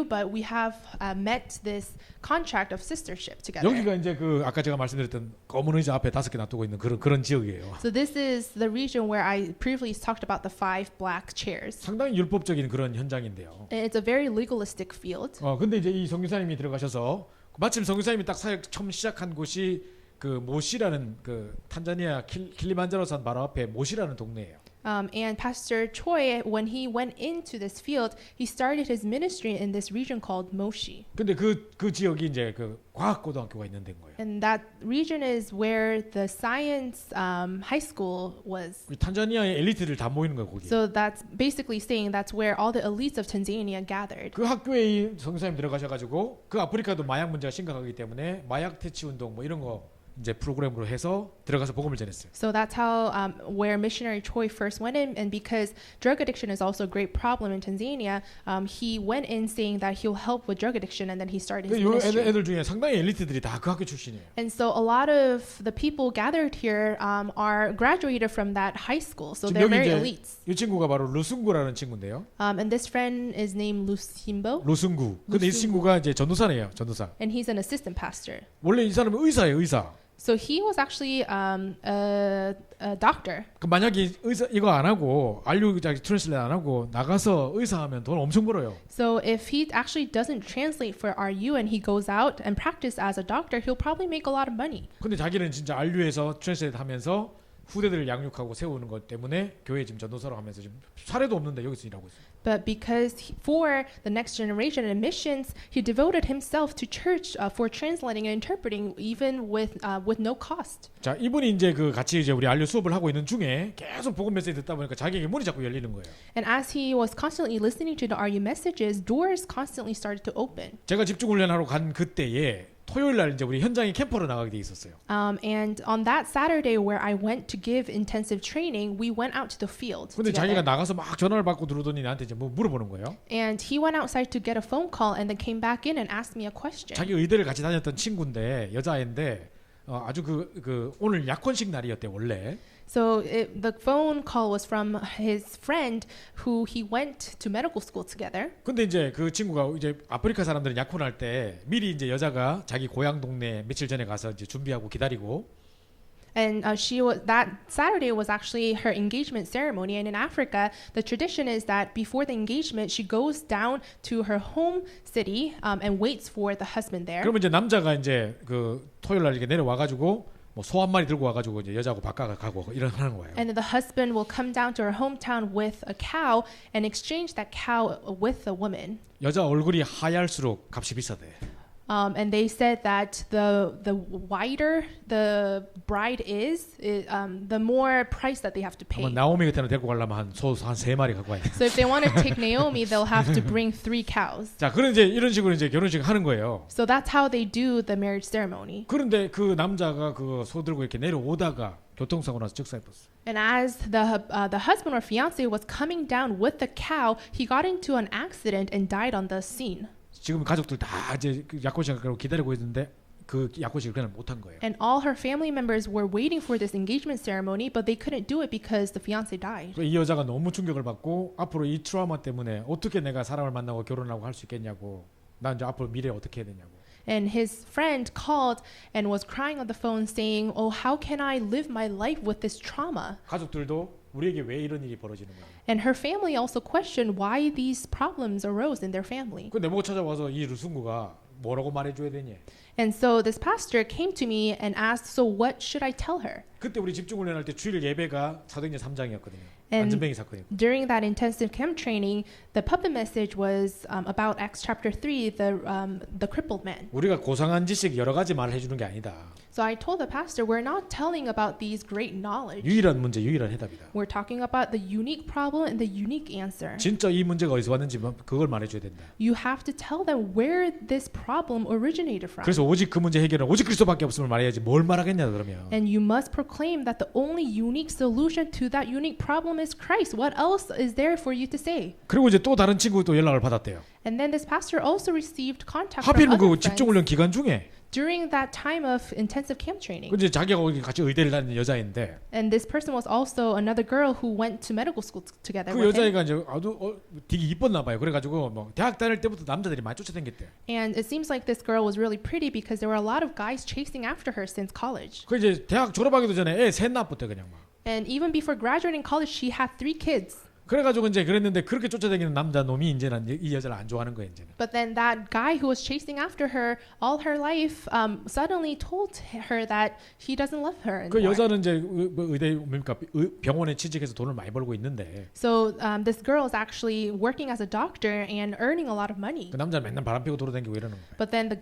but we have met this contract of sistership together. 여기가 이제 그 아까 제가 말씀드렸던 검은 의자 앞에 5개 놔두고 있는 그런 지역이에요. So this is the region where I previously talked about the 5 black chairs. 상당히 율법적인 그런 현장인데요. And it's a very legalistic field. 근데 이제 이 선교사님이 들어가셔서 마침 선교사님이 딱 사역 처음 시작한 곳이 그 모시라는 그 탄자니아 킬리만자로산 바로 앞에 모시라는 동네예요. And Pastor Choi, when he went into this field, he started his ministry in this region called Moshi. 근데 그 지역이 이제 그 과학고등학교가 있는 데인 거예요. And that region is where the science high school was. 탄자니아의 엘리트들 다 모이는 거예요, 거기. So that's basically saying that's where all the elites of Tanzania gathered. 그 학교에 이 선교사님 들어가셔가지고 그 아프리카도 마약 문제가 심각하기 때문에 마약 퇴치 운동 뭐 이런 거 이제 프로그램으로 해서 들어가서 복음을 전했어요. So that's how where missionary Choi first went in, and because drug addiction is also a great problem in Tanzania, he went in saying that he'll help with drug addiction, and then he started his 요 ministry. 애들 중에 상당히 엘리트들이 다 그 학교 출신이에요. And so a lot of the people gathered here are graduated from that high school, so they're very elites. 이 친구가 바로 루승구라는 친구인데요. And this friend is named Lusimbo, 루승구. 근데 이 친구가 이제 전도사네요, 전도사. and he's an assistant pastor. 원래 이 사람은 의사예요, 의사. So he was actually a doctor. 그 만약에 의사 이거 안 하고 알류 트랜슬레이트 안 하고 나가서 의사하면 돈 엄청 벌어요. So if he actually doesn't translate for RU and he goes out and practice as a doctor, he'll probably make a lot of money. 근데 자기는 진짜 알류에서 트랜슬레이트 하면서 후대들을 양육하고 세우는 것 때문에 교회 지금 전도사로 하면서 지금 사례도 없는데 여기서 일하고 있어요. But because for the next generation and missions, he devoted himself to church for translating and interpreting, even with no cost. 자, 이분이 이제 그 같이 이제 우리 알류 수업을 하고 있는 중에 계속 복음 메시지 듣다 보니까 자기에게 문이 자꾸 열리는 거예요. And as he was constantly listening to the RU messages, doors constantly started to open. 제가 집중 훈련하러 간 그때에 토요일 날 이제 우리 현장에 캠퍼로 나가게 돼 있었어요. And on that Saturday where I went to give intensive training, we went out to the field 근데 자기가 together. 나가서 막 전화를 받고 들어오더니 나한테 이제 뭐 물어보는 거예요. And he went outside to get a phone call and then came back in and asked me a question. 자기 의대를 같이 다녔던 친구인데 여자애인데 아주 그 오늘 약혼식 날이었대 원래. So the phone call was from his friend who he went to medical school together. 근데 이제 그 친구가 이제 아프리카 사람들은 약혼할 때 미리 이제 여자가 자기 고향 동네 며칠 전에 가서 이제 준비하고 기다리고. And that Saturday was actually her engagement ceremony. And in Africa, the tradition is that before the engagement, she goes down to her home city and waits for the husband there. 그러면 이제 남자가 이제 그 토요일 날 이렇게 내려와 가지고 뭐 소 한 마리 들고 와 가지고 이제 여자하고 바꿔가고 이런 하는 거예요. And then the husband will come down to her hometown with a cow and exchange that cow with the woman. 여자 얼굴이 하얄수록 값이 비싸대. And they said that the whiter the bride is, the more price that they have to pay. 한번 나오미 같은 애 데리고 가려면 한 세 마리 갖고 와야 돼. So if they want to take Naomi, they'll have to bring 3 cows. 자, 그런 이제 이런 식으로 이제 결혼식 하는 거예요. So that's how they do the marriage ceremony. 그런데 그 남자가 그 소 들고 이렇게 내려오다가 교통사고 나서 즉사했었어. And as the husband or fiance was coming down with the cow, he got into an accident and died on the scene. 지금 가족들 다 이제 그 약혼식을 기다리고 있는데 그 약혼식을 그냥 못 한 거예요. And all her family members were waiting for this engagement ceremony, but they couldn't do it because the fiance died. 이 여자가 너무 충격을 받고 앞으로 이 트라우마 때문에 어떻게 내가 사람을 만나고 결혼하고 할 수 있겠냐고. 난 이제 앞으로 미래 어떻게 해야 되냐고. And his friend called and was crying on the phone saying, "Oh, how can I live my life with this trauma?" 가족들도 우리에게 왜 이런 일이 벌어지는 거야. And her family also questioned why these problems arose in their family. 그 내보고 찾아와서 이 루승구가 뭐라고 말해줘야 되냐. And so this pastor came to me and asked, "So what should I tell her?" 그때 우리 집중훈련할 때 주일 예배가 사도행전 3장이었거든요. And 안전뱅이 사건이고. during that intensive camp training, the puppet message was about Acts chapter 3, the crippled man. 우리가 고상한 지식 여러 가지 말을 해주는 게 아니다. So I told the pastor, we're not telling about these great knowledge. 유일한 문제, 유일한 해답이다. We're talking about the unique problem and the unique answer. 진짜 이 문제가 어디서 왔는지 그걸 말해줘야 된다. You have to tell them where this problem originated from. 그래서 오직 그 문제 해결은 오직 그리스도밖에 없음을 말해야지 뭘 말하겠냐 그러면. And you must proclaim that the only unique solution to that unique problem is Christ. What else is there for you to say? 그리고 이제 또 다른 친구 또 연락을 받았대요. And then this pastor also received contact from 하필이면 other 그 friends 집중훈련 기간 중에 during that time of intensive camp training. 그 이제 자기가 거기 같이 의대를 다니는 여자인데 And this person was also another girl who went to medical school together 그 with him. 여자애가 이제 아주 되게 이뻤나 봐요. 그래가지고 뭐 대학 다닐 때부터 남자들이 많이 쫓아다녔대. And it seems like this girl was really pretty because there were a lot of guys chasing after her since college. 그 이제 대학 졸업하기도 전에 애 셋 낳았대 그냥 막. And even before graduating college, she had 3 kids. 그래가지고 이제 그랬는데 그렇게 쫓아다니는 남자 놈이 이제는 이 여자를 안 좋아하는 거예요 이제는. But then that guy who was chasing after her all her life suddenly told her that he doesn't love her 그 anymore. 여자는 이제 의대 뭡니까 병원에 취직해서 돈을 많이 벌고 있는데 So this girl is actually working as a doctor and earning a lot of money. 그 남자는 맨날 바람 피고 돌아다니고 이러는 거예요. But then the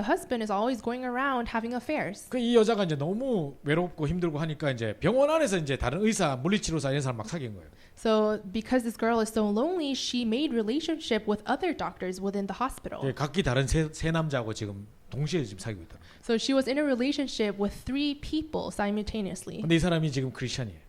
husband is always going around having affairs. 그 이 여자가 이제 너무 외롭고 힘들고 하니까 이제 병원 안에서 이제 다른 의사, 물리치료사 이런 사람 막 사귄 거예요. So because this girl is so lonely, she made relationship with other doctors within the hospital. 예, 각기 다른 세 남자하고 지금 동시에 지금 사귀고 있다. So she was in a relationship with 3 people simultaneously. 근데 이 사람이 지금 크리스천이에요.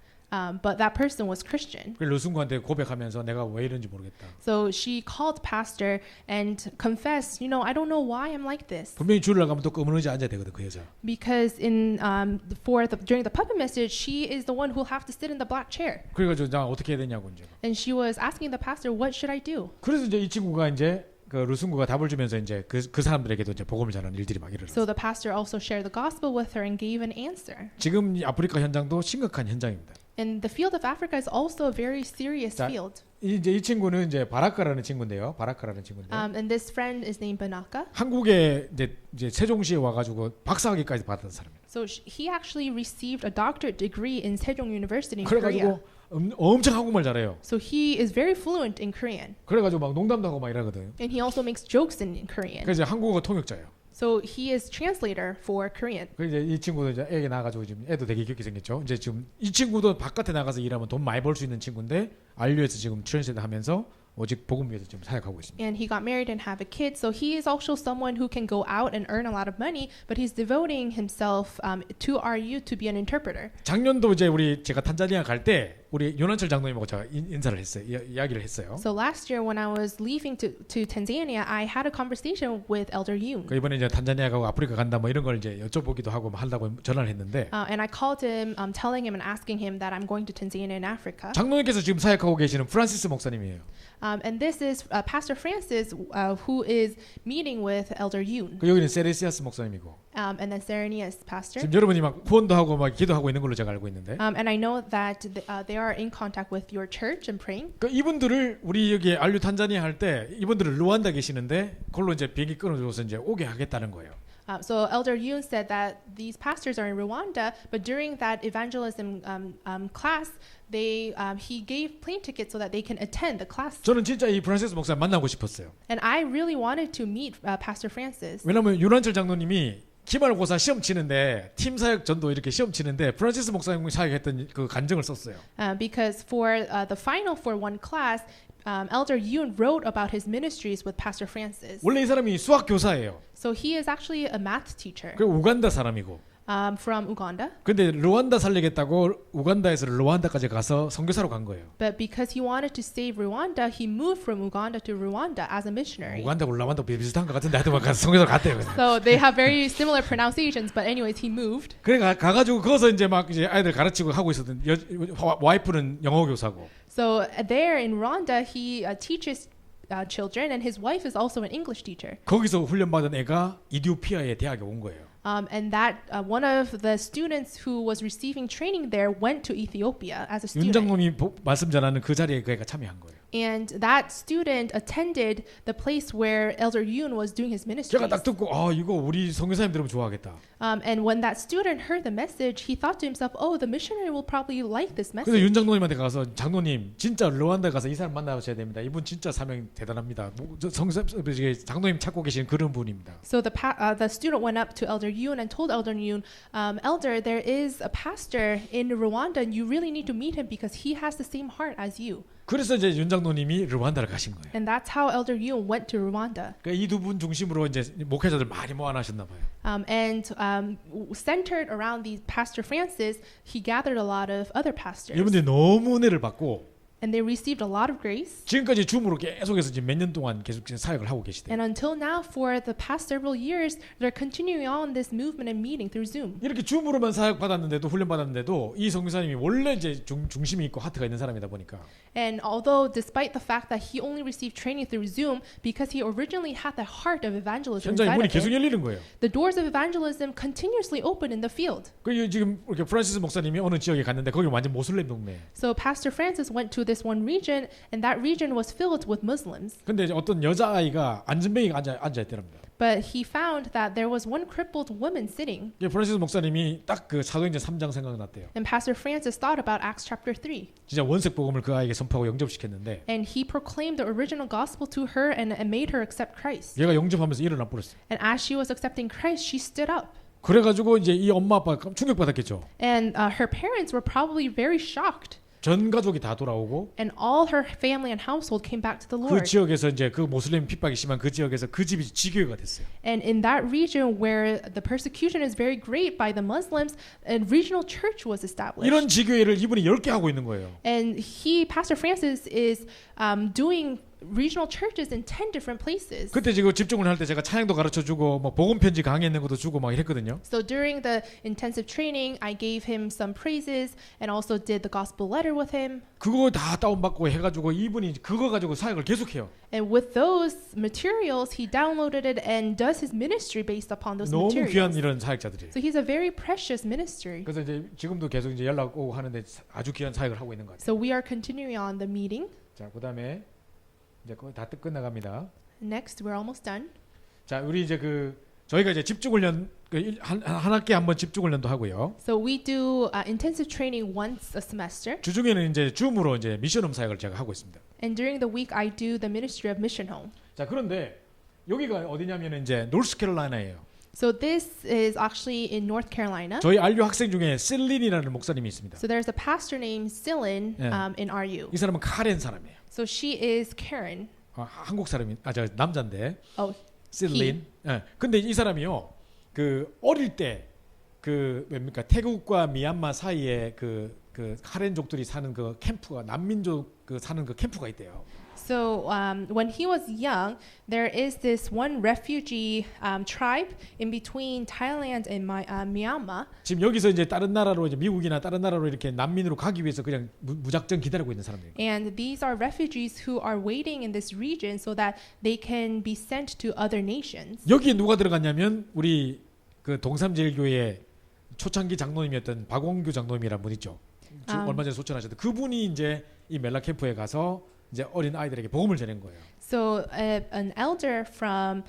But that person was Christian. 그 루승구한테 고백하면서 내가 왜 이런지 모르겠다. So she called pastor and confessed, I don't know why I'm like this. 분명히 주일날 가면 또 검은 의자 앉아야 되거든 그 여자. Because during the puppet message, she is the one who'll have to sit in the black chair. 그래가지고 나 어떻게 해야 되냐고 이제. And she was asking the pastor, what should I do? 그래서 이제 이 친구가 이제 그 루승구가 답을 주면서 이제 그 사람들에게도 이제 복음을 전하는 일들이 막 일어났어요. So the pastor also shared the gospel with her and gave an answer. 지금 이 아프리카 현장도 심각한 현장입니다. And the field of Africa is also a very serious 자, field. 이제 이 친구는 이제 바라카라는 친구인데요. And this friend is named Banaka. 한국에 이제 세종시에 와가지고 박사학위까지 받은 사람이에요. So he actually received a doctorate degree in Sejong University in Korea. 그래가지고 엄청 한국말 잘해요. So he is very fluent in Korean. 그래가지고 막 농담도 하고 막 이러거든요. And he also makes jokes in Korean. 그래서 한국어 통역자예요. So he is translator for Korean. 그 이제 이 친구도 이제 애기 나가지고 지금 애도 되게 귀엽게 생겼죠. 이제 지금 이 친구도 바깥에 나가서 일하면 돈 많이 벌 수 있는 친구인데 안류에서 지금 트랜스레이터 하면서 오직 복음 위해서 지금 사역하고 있습니다. And he got married and have a kid. So he is also someone who can go out and earn a lot of money, but he's devoting himself to RU to be an interpreter. 작년도 이제 제가 탄자니아 갈 때 우리 윤한철 장로님하고 제가 인사를 했어요. 이야기를 했어요. So last year when I was leaving to Tanzania, I had a conversation with Elder Yoon. 그 이번에 이제 탄자니아 가고 아프리카 간다 뭐 이런 걸 이제 여쭤보기도 하고 하려고 전화를 했는데 And I called him, telling him and asking him that I'm going to Tanzania in Africa. 장로님께서 지금 사역하고 계시는 프란시스 목사님이에요. And this is Pastor Francis, who is meeting with Elder Yoon. 그 여기는 세레시아스 목사님이고. And then Serenius pastor. 지금 여러분이 막 후원도 하고 막 기도하고 있는 걸로 제가 알고 있는데. And I know that they are in contact with your church and praying. 그 이분들을 우리 여기 알류 탄자니아 할 때 이분들을 루안다 계시는데 그걸로 이제 비행기 끊어줘서 이제 오게 하겠다는 거예요. So Elder Yoon said that these pastors are in Rwanda, but during that evangelism class, he gave plane tickets so that they can attend the class. 저는 진짜 이 프란시스 목사 만나고 싶었어요. And I really wanted to meet Pastor Francis. 왜냐하면 윤한철 장로님이 기말고사 시험 치는데 팀 사역 전도 이렇게 시험 치는데 프란시스 목사님이 사역했던 그 간증을 썼어요. Because for the final for one class, Elder Yoon wrote about his ministries with Pastor Francis. 원래 이 사람이 수학 교사예요. So he is actually a math teacher. 그 우간다 사람이고. From Uganda. 근데 루안다 살리겠다고 우간다에서 루안다까지 가서 선교사로 간 거예요. But because he wanted to save Rwanda, he moved from Uganda to Rwanda as a missionary. 우간다고 루안다 비슷한 것 같은데 하여튼 가서 선교사로 갔대요. So they have very similar pronunciations, but anyways, he moved. 그래 가가지고 거기서 이제 막 이제 아이들 가르치고 하고 있었던 와이프는 영어 교사고. So there in Rwanda, he teaches children, and his wife is also an English teacher. 거기서 훈련받은 애가 이디오피아의 대학에 온 거예요. And that one of the students who was receiving training there went to Ethiopia as a 윤 student. 장로님 말씀 전하는 그 자리에 그 애가 참여한 거예요. And that student attended the place where Elder Yoon was doing his ministries. 제가 딱 듣고 이거 우리 선교사님 들으면 좋아하겠다. And when that student heard the message, he thought to himself, "Oh, the missionary will probably like this 그래서 message." 윤 장로님한테 가서 장로님 진짜 르완다 가서 이 사람 만나셔야 됩니다. 이분 진짜 사명 대단합니다. 장로님 찾고 계신 그런 분입니다. So the student went up to Elder Yoon and told Elder Yoon, "Elder, there is a pastor in Rwanda, and you really need to meet him because he has the same heart as you." 그래서 이제 윤 장로님이 르완다를 가신 거예요. And that's how Elder Yoon went to Rwanda. 그러니까 이 두 분 중심으로 이제 목회자들 많이 모아놨었나 봐요. Centered around the Pastor Francis, he gathered a lot of other pastors. 이분들이 너무 은혜를 받고 And they received a lot of grace. 지금까지 줌으로 계속해서 지금 몇 년 동안 계속 사역을 하고 계시대요. And until now, for the past several years, they're continuing on this movement and meeting through Zoom. 이렇게 줌으로만 사역 받았는데도 훈련 받았는데도 이 선교사님이 원래 이제 중심이 있고 하트가 있는 사람이다 보니까. And although, despite the fact that he only received training through Zoom, because he originally had the heart of evangelism 현장에 inside 문이 of 계속 him, 열리는 거예요. the doors of evangelism continuously open in the field. 그 지금 이렇게 프란시스 목사님이 어느 지역에 갔는데 거기 완전 모슬렘 동네. So Pastor Francis went to this one region, and that region was filled with Muslims. 근데 이제 어떤 여자아이가 안전뱅이가 앉아 있더랍니다. But he found that there was one crippled woman sitting. 프란시스 목사님이 딱 그 사도행전 3장 생각났대요. And Pastor Francis thought about Acts chapter 3. 진짜 원색 복음을 그 아이에게 선포하고 영접시켰는데 And he proclaimed the original gospel to her and made her accept Christ. 얘가 영접하면서 일어나 버렸어요. And as she was accepting Christ, she stood up. 그래가지고 이제 이 엄마 아빠 충격받았겠죠. And her parents were probably very shocked. 전 가족이 다 돌아오고 And all her family and household came back to the 그 Lord. 지역에서 이제 그 모슬렘 핍박이 심한 그 지역에서 그 집이 지교회가 됐어요. And in that region where the persecution is very great by the Muslims, a regional church was established. 이런 지교회를 이분이 10개 하고 있는 거예요. And Pastor Francis is doing regional churches in 10 different places. 그때 지금 집중을 할 때 제가 찬양도 가르쳐 주고 뭐 복음 편지 강의했는 것도 주고 막 이랬거든요. So during the intensive training, I gave him some praises and also did the gospel letter with him. 그거 다 다운받고 해가지고 이분이 그거 가지고 사역을 계속해요. And with those materials, he downloaded it and does his ministry based upon those 너무 귀한 materials. 이런 사역자들이에요. So he's a very precious ministry. 그래서 이제 지금도 계속 이제 연락 오고 하는데 아주 귀한 사역을 하고 있는 것 같아요. So we are continuing on the meeting. 자, 그다음에 이제 거의 다 끝나갑니다. Next, we're almost done. 자, 우리 이제 저희가 이제 집중훈련 한 학기에 한번 집중훈련도 하고요. So we do intensive training once a semester. 주중에는 이제 줌으로 이제 미션홈 사역을 제가 하고 있습니다. And during the week, I do the ministry of Mission Home. 자, 그런데 여기가 어디냐면은 이제 노스캐롤라이나예요. So this is actually in North Carolina. 저희 RU 학생 중에 셀린이라는 목사님이 있습니다. So there's a pastor named Sillin Yeah. in RU. 이 사람은 카렌 사람이에요. So she is Karen. 한국 사람이 저 남자인데 Oh, 셀린. 예. 근데 이 사람이요. 어릴 때 뭡니까 태국과 미얀마 사이에 카렌족들이 사는 그 캠프가 난민족 사는 그 캠프가 있대요. So when he was young, there is this one refugee tribe in between Thailand and Myanmar. 지금 여기서 이제 다른 나라로 이제 미국이나 다른 나라로 이렇게 난민으로 가기 위해서 그냥 무작정 기다리고 있는 사람들. And these are refugees who are waiting in this region so that they can be sent to other nations. 여기에 누가 들어갔냐면 우리 그 동삼제일교회 초창기 장로님이었던 박원규 장로님이라는 분 있죠. 얼마 전에 소천하셨던 그분이 이제 이 멜라 캠프에 가서 이제 어린 아이들에게 복음을 전한 거예요. So an elder from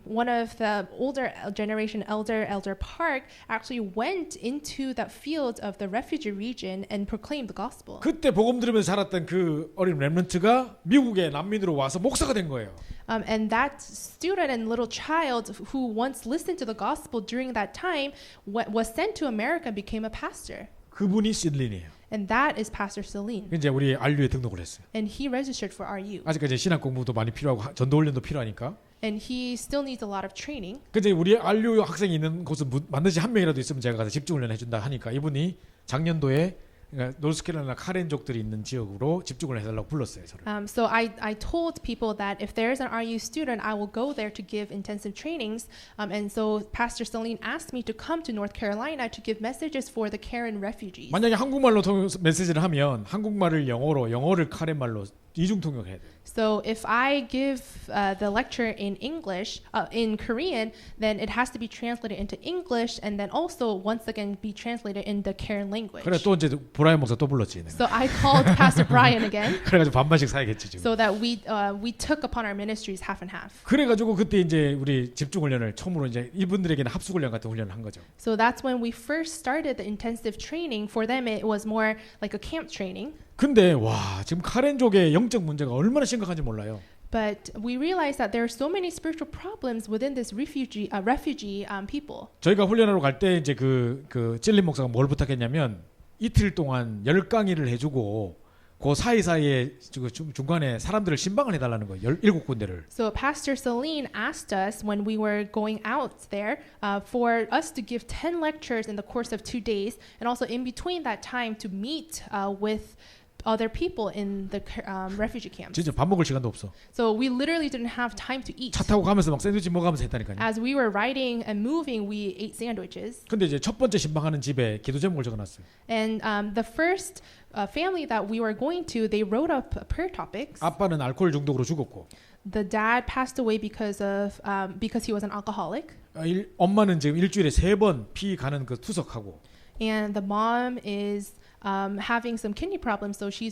one of the older generation, Elder Park, actually went into that field of the refugee region and proclaimed the gospel. 그때 복음 들으면서 자랐던 그 어린 렘넌트가 미국에 난민으로 와서 목사가 된 거예요. And that student and little child who once listened to the gospel during that time was sent to America and became a pastor. 그분이 실린이에요. And that is Pastor Celine. 이제 우리 RU에 등록을 했어요. And he registered for RU. 아직까지 신학 공부도 많이 필요하고 전도 훈련도 필요하니까. And he still needs a lot of training. 근데 우리 RU 학생이 있는 곳은 반드시 한 명이라도 있으면 제가 가서 집중 훈련 해준다 하니까 이분이 작년도에 그러니까 노스캐롤라이나 카렌족들이 있는 지역으로 집중을 해달라고 불렀어요. 저를. So I told people that if there is an RU student, I will go there to give intensive trainings. And so Pastor Celine asked me to come to North Carolina to give messages for the Karen refugees. 만약에 한국말로 메시지를 하면 한국말을 영어로, 영어를 카렌말로 이중 통역해야 돼요. So if I give the lecture in English, in Korean, then it has to be translated into English and then also once again be translated in the Karen language. 그래 또 이제 브라이언 목사 또 불렀지. 내가. So I called Pastor Brian again 그래가지고 반반씩 사야겠지 지금. so that we took upon our ministries half and half. 그래가지고 그때 이제 우리 집중 훈련을 처음으로 이제 이분들에게는 합숙 훈련 같은 훈련을 한 거죠. So that's when we first started the intensive training. For them, it was more like a camp training. 근데 와 지금 카렌족의 영적 문제가 얼마나 심각한지 몰라요. But we realized that there are so many spiritual problems within this refugee people. 저희가 훈련하러 갈 때 이제 그 찔린 목사가 뭘 부탁했냐면 이틀 동안 10강의를 해주고 그 사이사이에 중간에 사람들을 신방을 해달라는 거예요. 17군데를. So Pastor Celine asked us when we were going out there for us to give 10 lectures in the course of 2 days, and also in between that time to meet with other people in the refugee camps. 진짜 밥 먹을 시간도 없어. So we literally didn't have time to eat. 차 타고 가면서 막 샌드위치 먹으면서 했다니까요. As we were riding and moving, we ate sandwiches. 근데 이제 첫 번째 신방하는 집에 기도 제목을 적어놨어요. And the first family that we were going to, they wrote up prayer topics. 아빠는 알코올 중독으로 죽었고. The dad passed away because he was an alcoholic. 엄마는 지금 일주일에 3번 피 가는 그 투석하고. And the mom is having some kidney problems, so she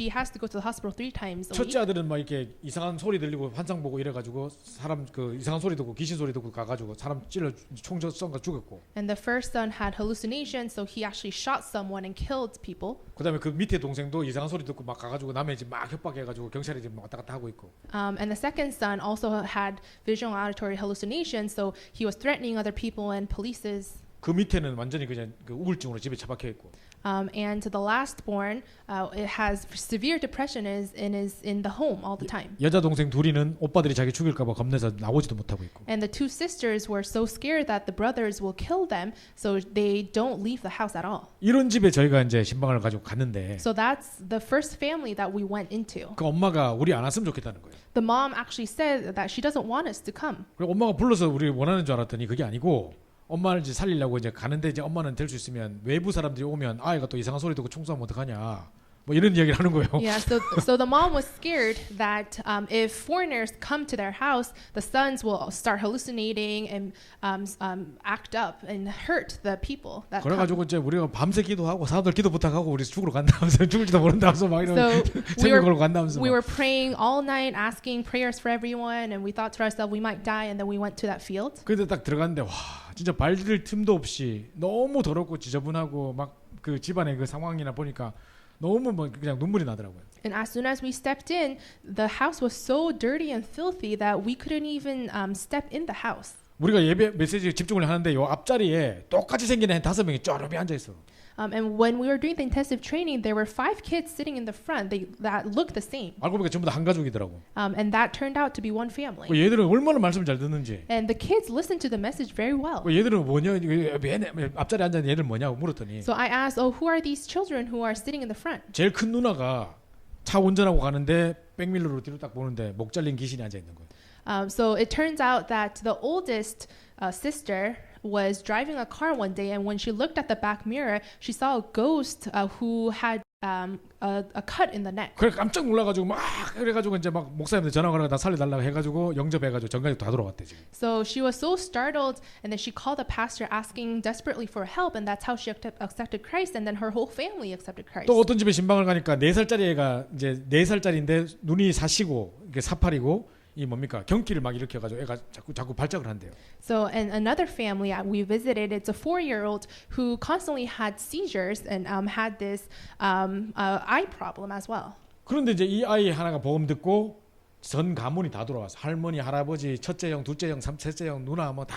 has to go to the hospital 3 times a week. 첫째 아들은 막 이렇게 이상한 소리 들리고 환상 보고 이래가지고 사람 이상한 소리 듣고 귀신 소리 듣고 가가지고 사람 찔러 총 쏜가 죽었고. And the first son had hallucinations, so he actually shot someone and killed people. 그다음에 그 밑에 동생도 이상한 소리 듣고 막 가가지고 남의 집 막 협박해가지고 경찰이 지금 왔다 갔다 하고 있고. And the second son also had visual and auditory hallucinations, so he was threatening other people and polices. 그 밑에는 완전히 그냥 그 우울증으로 집에 처박혀 있고. And the last born, it has severe depression is in the home all the time. 여자 동생 둘이는 오빠들이 자기 죽일까봐 겁내서 나오지도 못하고 있고. And the two sisters were so scared that the brothers will kill them, so they don't leave the house at all. 이런 집에 저희가 이제 신방을 가지고 갔는데 So that's the first family that we went into. 그 엄마가 우리 안 왔으면 좋겠다는 거예요. The mom actually said that she doesn't want us to come. 그리고 엄마가 불러서 우리 원하는 줄 알았더니 그게 아니고 엄마를 이제 살리려고 이제 가는데 이제 엄마는 될 수 있으면 외부 사람들이 오면 아이가 또 이상한 소리 듣고 청소하면 어떡하냐 뭐 이런 이야기를 하는 거예요. Yeah, so the mom was scared that if foreigners come to their house, the sons will start hallucinating and act up and hurt the people that come. 그래가지고 이제 우리가 밤새 기도하고 사람들 기도 부탁하고 우리 죽으러 간다면서 죽을지도 모른다면서 막 이런 So 생각 걸고 간다면서 we 막. were praying all night, asking prayers for everyone, and we thought to ourselves we might die, and then we went to that field. 근데 딱 들어갔는데 와 진짜 발디딜 틈도 없이 너무 더럽고 지저분하고 막 그 집안의 그 상황이나 보니까 너무 뭐 그냥 눈물이 나더라고요. And as soon as we stepped in, the house was so dirty and filthy that we couldn't even step in the house. 우리가 예배 메시지 집중을 하는데 요 앞자리에 똑같이 생긴 애 5명이 쪼르르 앉아 있어. And when we were doing the intensive training, there were 5 kids sitting in the front that looked the same. 알고 보니까 전부 다 한 가족이더라고. And that turned out to be one family. 얘들은 얼마나 말씀을 잘 듣는지. And the kids listened to the message very well. 얘들은 뭐냐 앞자리에 앉아 있는 얘들 뭐냐고 물었더니 So I asked, "Oh, who are these children who are sitting in the front?" 제일 큰 누나가 차 운전하고 가는데 백밀러로 뒤로 딱 보는데 목 잘린 귀신이 앉아 있는 거예요. So it turns out that the oldest sister was driving a car one day, and when she looked at the back mirror, she saw a ghost who had a cut in the neck. 그래 깜짝 놀라가지고 막 그래가지고 이제 막 목사님들 전화 걸어가 나 살려달라고 해가지고 영접해가지고 전까지 다 들어왔대 지금. So she was so startled, and then she called the pastor asking desperately for help, and that's how she accepted Christ, and then her whole family accepted Christ. 또 어떤 집에 신방을 가니까 4살짜리 애가 이제 4살짜리인데 눈이 사시고 이게 사팔이고 이 뭡니까 경기를 막 일으켜가지고 애가 자꾸 발작을 한대요. So and another family we visited, it's a 4-year-old who constantly had seizures and had this eye problem as well. 그런데 이제 이 아이 하나가 복음 듣고 전 가문이 다 돌아왔어. 할머니, 할아버지, 첫째 형, 둘째 형, 셋째 형, 누나 뭐 다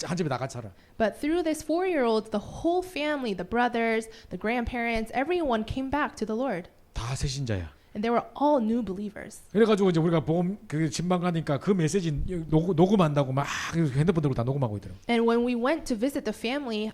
한 집에 다 같이 살아. But through this 4-year-old, the whole family, the brothers, the grandparents, everyone came back to the Lord. 다 새신자야. And they were all new believers. 그래가지고 이제 우리가 복음 그 신방 가니까 그 메시지 녹음한다고 막 핸드폰 들고 다 녹음하고 있더라고. And when we went to visit the family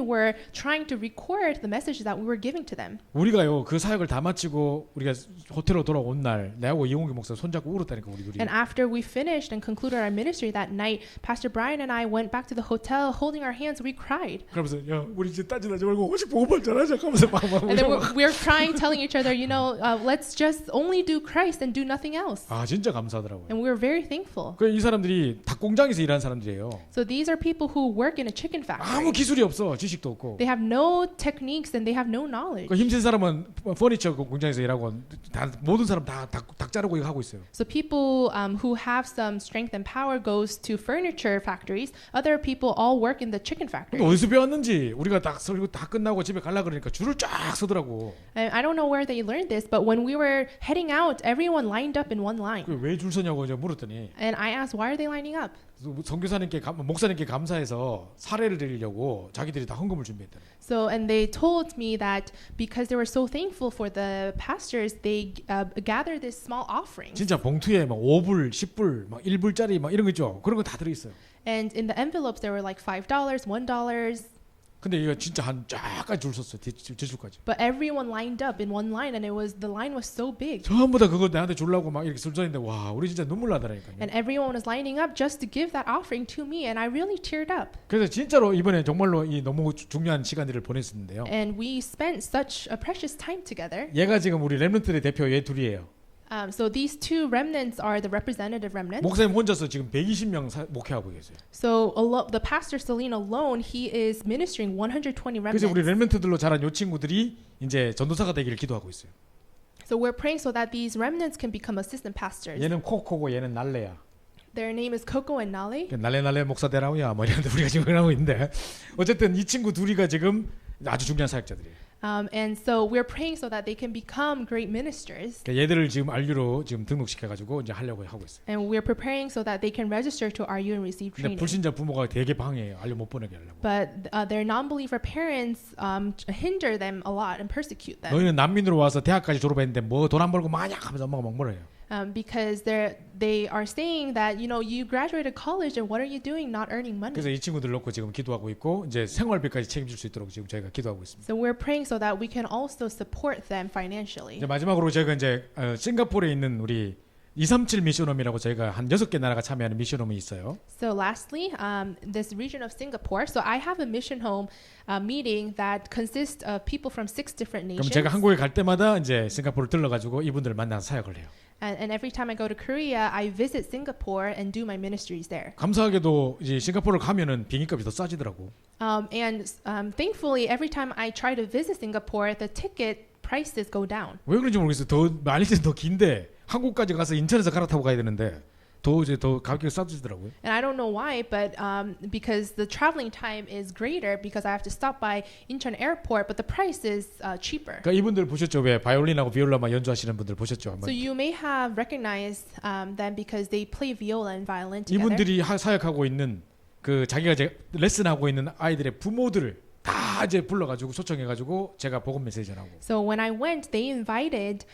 were trying to record the messages that we were giving to them. 우리가요 그 사역을 다 마치고 우리가 호텔로 돌아온 날 내하고 이용기 목사 손잡고 울었다니까 우리 둘이. And after we finished and concluded our ministry that night, Pastor Brian and I went back to the hotel holding our hands. We cried. 그러면서 야 우리 이제 따지나지 말고 오직 복음을 전하자 하면서 막 And then we're crying, telling each other, let's just only do Christ and do nothing else. 아 진짜 감사하더라고요. And we were very thankful. 그 이 사람들이 닭 공장에서 일하는 사람들이에요. So these are people who work in a chicken factory. 아무 기술이 없어, 지식도 없고. They have no techniques and they have no knowledge. 그 힘센 사람은 퍼니처 공장에서 일하고 다 모든 사람 다 닭 자르고 이거 하고 있어요. So people who have some strength and power goes to furniture factories. Other people all work in the chicken factory. 어디서 배웠는지 우리가 딱 설교 다 끝나고 집에 가려 그러니까 줄을 쫙 서더라고. And I don't know where they learned this, but when we were heading out, everyone lined up in one line. 왜 줄 서냐고 이제 물었더니 And I asked, why are they lining up? 선교사님께 목사님께 감사해서 사례를 드리려고 자기들이 다 헌금을 준비했다. So and they told me that because they were so thankful for the pastors, they gathered this small offering. 진짜 봉투에 막 5불, 10불, 막 1불짜리 막 이런 거 있죠. 그런 거 다 들어 있어요. And in the envelopes there were like $5, $1. 근데 이거 진짜 한 쫙까지 줄 섰어. 뒷줄까지. But everyone lined up in one line, and the line was so big. 전부 다 그거 나한테 주려고 막 이렇게 줄 서 있는데 와, 우리 진짜 눈물 나더라니까요. And everyone was lining up just to give that offering to me, and I really teared up. 그래서 진짜로 이번에 정말로 이 너무 중요한 시간들을 보냈었는데요. And we spent such a precious time together. 얘가 지금 우리 렘넌트의 대표 얘 둘이에요. So these two remnants are the representative remnants. 목사님 혼자서 지금 120명 목회하고 계세요. So the pastor Celine alone, he is ministering 120 그래서 우리 remnants. 렘넌트들로 자란 요 친구들이 이제 전도사가 되기를 기도하고 있어요. So we're praying so that these remnants can become assistant pastors. 얘는 코코고 얘는 날레야. Their name is Coco and Nale. 날레 목사 되라고야 뭐 이런데 우리가 지금 그러고 있는데 어쨌든 이 친구 둘이가 지금 아주 중요한 사역자들이에요. And so we're praying so that they can become great ministers. 그러니까 얘들을 지금 RU로 지금 등록시켜가지고 이제 하려고 하고 있어요. And we're preparing so that they can register to RU and receive 근데 training. 불신자 부모가 되게 방해해요. RU 못 보내게 하려고. But their non-believer parents hinder them a lot and persecute them. 너희는 난민으로 와서 대학까지 졸업했는데 뭐 돈 안 벌고 마냐 하면서 엄마가 막 뭐래요. Because they are saying that you graduated college and what are you doing not earning money? 그래서 이 친구들 놓고 지금 기도하고 있고 이제 생활비까지 책임질 수 있도록 지금 저희가 기도하고 있습니다. So we're praying so that we can also support them financially. 이제 마지막으로 제가 이제 싱가포르에 있는 우리 237 미션홈이라고 저희가 한 6개 나라가 참여하는 미션홈이 있어요. So lastly, this region of Singapore. So I have a mission home meeting that consists of people from 6 different 그럼 nations. 제가 한국에 갈 때마다 이제 싱가포르를 들러가지고 이분들을 만나서 사역을 해요. And every time I go to Korea, I visit Singapore and do my ministries there. 감사하게도 이제 싱가포르를 가면은 비행기값이 더 싸지더라고. Thankfully, every time I try to visit Singapore, the ticket prices go down. 왜 그런지 모르겠어요. 더 마일리지는 더 긴데 한국까지 가서 인천에서 갈아타고 가야 되는데 더 가격이 싸지더라고요. And I don't know why, but because the traveling time is greater because I have to stop by Incheon Airport, but the price is cheaper. 그러니까 이분들 보셨죠? 왜 바이올린하고 비올라만 연주하시는 분들 보셨죠? 한번. So you may have recognized them because they play viola and violin together. 이분들이 사역하고 있는 그 자기가 이제 레슨하고 있는 아이들의 부모들을 다 이제 불러가지고 초청해가지고 제가 복음 메시지 전하고. So when I went, they invited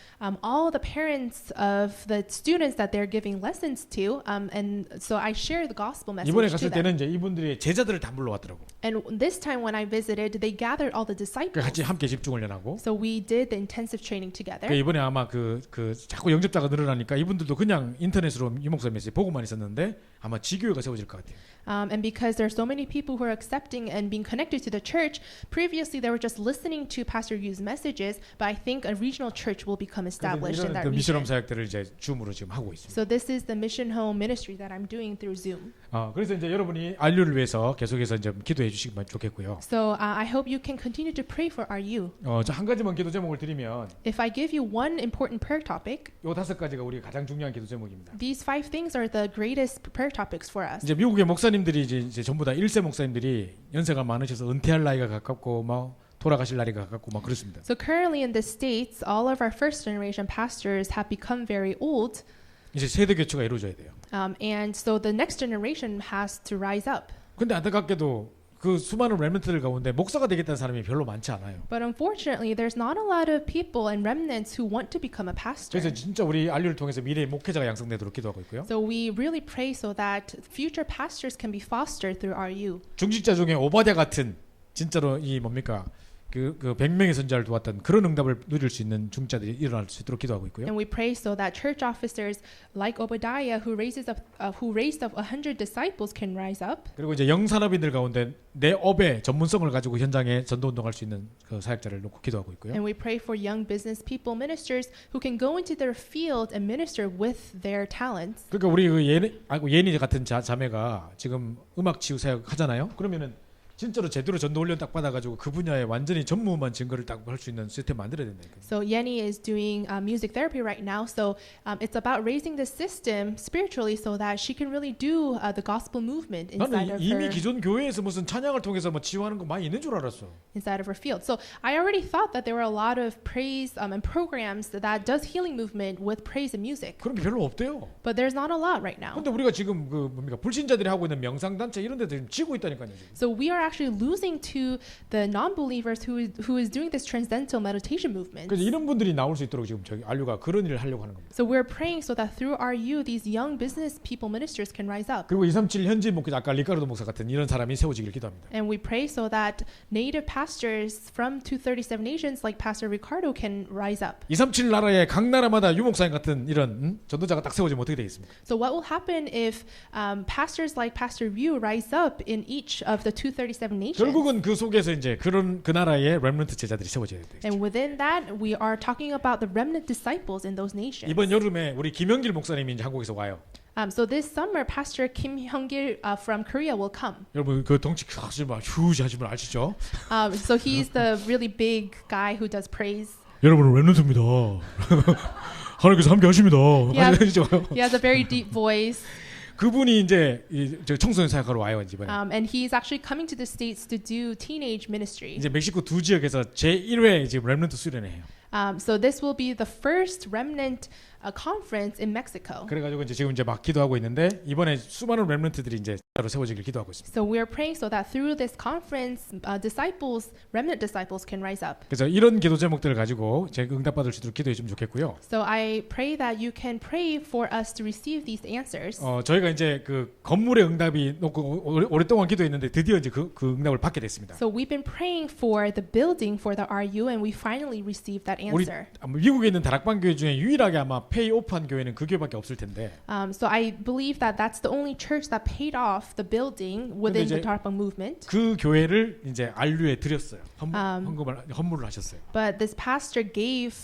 all the parents of the students that they're giving lessons to, and so I share the gospel message 이번에 to 갔을 them. 때는 이제 이분들의 제자들을 다 불러왔더라고. And this time when I visited, they gathered all the disciples. 같이 함께 집중 훈련하고. So we did the intensive training together. 그 이번에 아마 그 자꾸 영접자가 늘어나니까 이분들도 그냥 인터넷으로 유목사 메시지 보고만 있었는데 아마 지교회가 세워질 것 같아요. And because there's so many people who are accepting and being connected to the church, previously they were just listening to Pastor Yu's messages, but I think a regional church will become established in that 이런 미션홈 region. 사역들을 이제 줌으로 지금 하고 있습니다. So this is the mission home ministry that I'm doing through Zoom. 그래서 이제 여러분이 RU를 위해서 계속해서 이제 기도해 주시면 좋겠고요. So I hope you can continue to pray for RU. 한 가지만 기도 제목을 드리면 If I give you one important prayer topic, 요 5가지가 우리 가장 중요한 기도 제목입니다. these 5 things are the greatest prayer topics for us. 이제 미국의 목사님들이 이제 전부 다 1세 목사님들이 연세가 많으셔서 은퇴할 나이가 가깝고 막 돌아가실 날이 가깝고 막 그렇습니다. So currently in the States, all of our first generation pastors have become very old. 이제 세대 교체가 이루어져야 돼요. And so the next generation has to rise up. 근데 안타깝게도 그 수많은 렘넌트들 가운데 목사가 되겠다는 사람이 별로 많지 않아요. But unfortunately, there's not a lot of people and remnants who want to become a pastor. 그래서 진짜 우리 RU를 통해서 미래의 목회자가 양성되도록 기도하고 있고요. So we really pray so that future pastors can be fostered through RU. 중직자 중에 오바댜 같은 진짜로 이 뭡니까 그 100명의 선자를 도왔던 그런 응답을 누릴 수 있는 중직자들이 일어날 수 있도록 기도하고 있고요. And we pray so that church officers like Obadiah, who raised up 100 disciples, can rise up. 그리고 이제 영산업인들 가운데 내 업의 전문성을 가지고 현장에 전도 운동할 수 있는 그 사역자를 놓고 기도하고 있고요. And we pray for young business people, ministers, who can go into their field and minister with their talents. 그러니까 우리 그 예니 같은 자매가 지금 음악 치유 사역 하잖아요. 그러면은 진짜로 제대로 전도 훈련 딱 받아가지고 그 분야에 완전히 전무한 증거를 딱 할 수 있는 시스템 만들어야 된다니까요. So Yenny is doing music therapy right now. So it's about raising the system spiritually so that she can really do the gospel movement inside 나는 of 이미 her 기존 교회에서 무슨 찬양을 통해서 뭐 치유하는 거 많이 있는 줄 알았어. inside of her field. So I already thought that there were a lot of praise and programs that does healing movement with praise and music. 그런 게 별로 없대요. But there's not a lot right now. 근데 우리가 지금 그 뭡니까 불신자들이 하고 있는 명상 단체 이런 데들 지금 지고 있다니까요. 지금. So we are actually losing to the non-believers who is doing this transcendental meditation movement. 그래서 이런 분들이 나올 수 있도록 지금 저기 RU가 그런 일을 하려고 하는 겁니다. So we're praying so that through RU, these young business people, ministers can rise up. 그리고 237 현지 목회자 아까 리카르도 목사 같은 이런 사람이 세워지길 기도합니다. And we pray so that native pastors from 237 nations like Pastor Ricardo can rise up. 237 나라의 각 나라마다 유목사님 같은 이런 전도자가 딱 세워지면 어떻게 되겠습니까? So what will happen if pastors like Pastor Ryu rise up in each of the 237 nations? 결국은 그 속에서 이제 그 나라의 렘넌트 제자들이 세워져야 돼요. And within that, we are talking about the remnant disciples in those nations. 이번 여름에 우리 김영길 목사님이 이제 한국에서 와요. So this summer, Pastor Kim Hyung-gil from Korea will come. 여러분 그 덩치 하지 마, 휴지 하지 마 아시죠? So he's the really big guy who does praise. 여러분은 렘넌트입니다. 하나님께서 함께 하십니다. Yeah. 아시죠? He has a very deep voice. 그분이 이제 저 청소년 사역하러 와요 이번에. And he's actually coming to the States to do teenage ministry. 이제 멕시코 두 지역에서 제1회 지금 렘넌트 수련회예요. So this will be the first remnant conference in Mexico. 그래가지고 이제 지금 이제 막 기도하고 있는데 이번에 수많은 렘넌트들이 이제 따로 세워지길 기도하고 있습니다. So we are praying so that through this conference, remnant disciples can rise up. 그래서 이런 기도 제목들을 가지고 제가 응답받을 수 있도록 기도해 주면 좋겠고요. So I pray that you can pray for us to receive these answers. 저희가 이제 그 건물의 응답이 놓고 오랫동안 기도했는데 드디어 이제 그 응답을 받게 됐습니다. So we've been praying for the building for the RU, and we finally received that 우리 answer. 미국에 있는 다락방 교회 중에 유일하게 아마 페이오프한 교회는 그 교회밖에 없을 텐데. So I believe that that's the only church that paid off the building within the Darakbang movement. 그 교회를 이제 RU에 드렸어요. 헌물을 하셨어요. But this pastor gave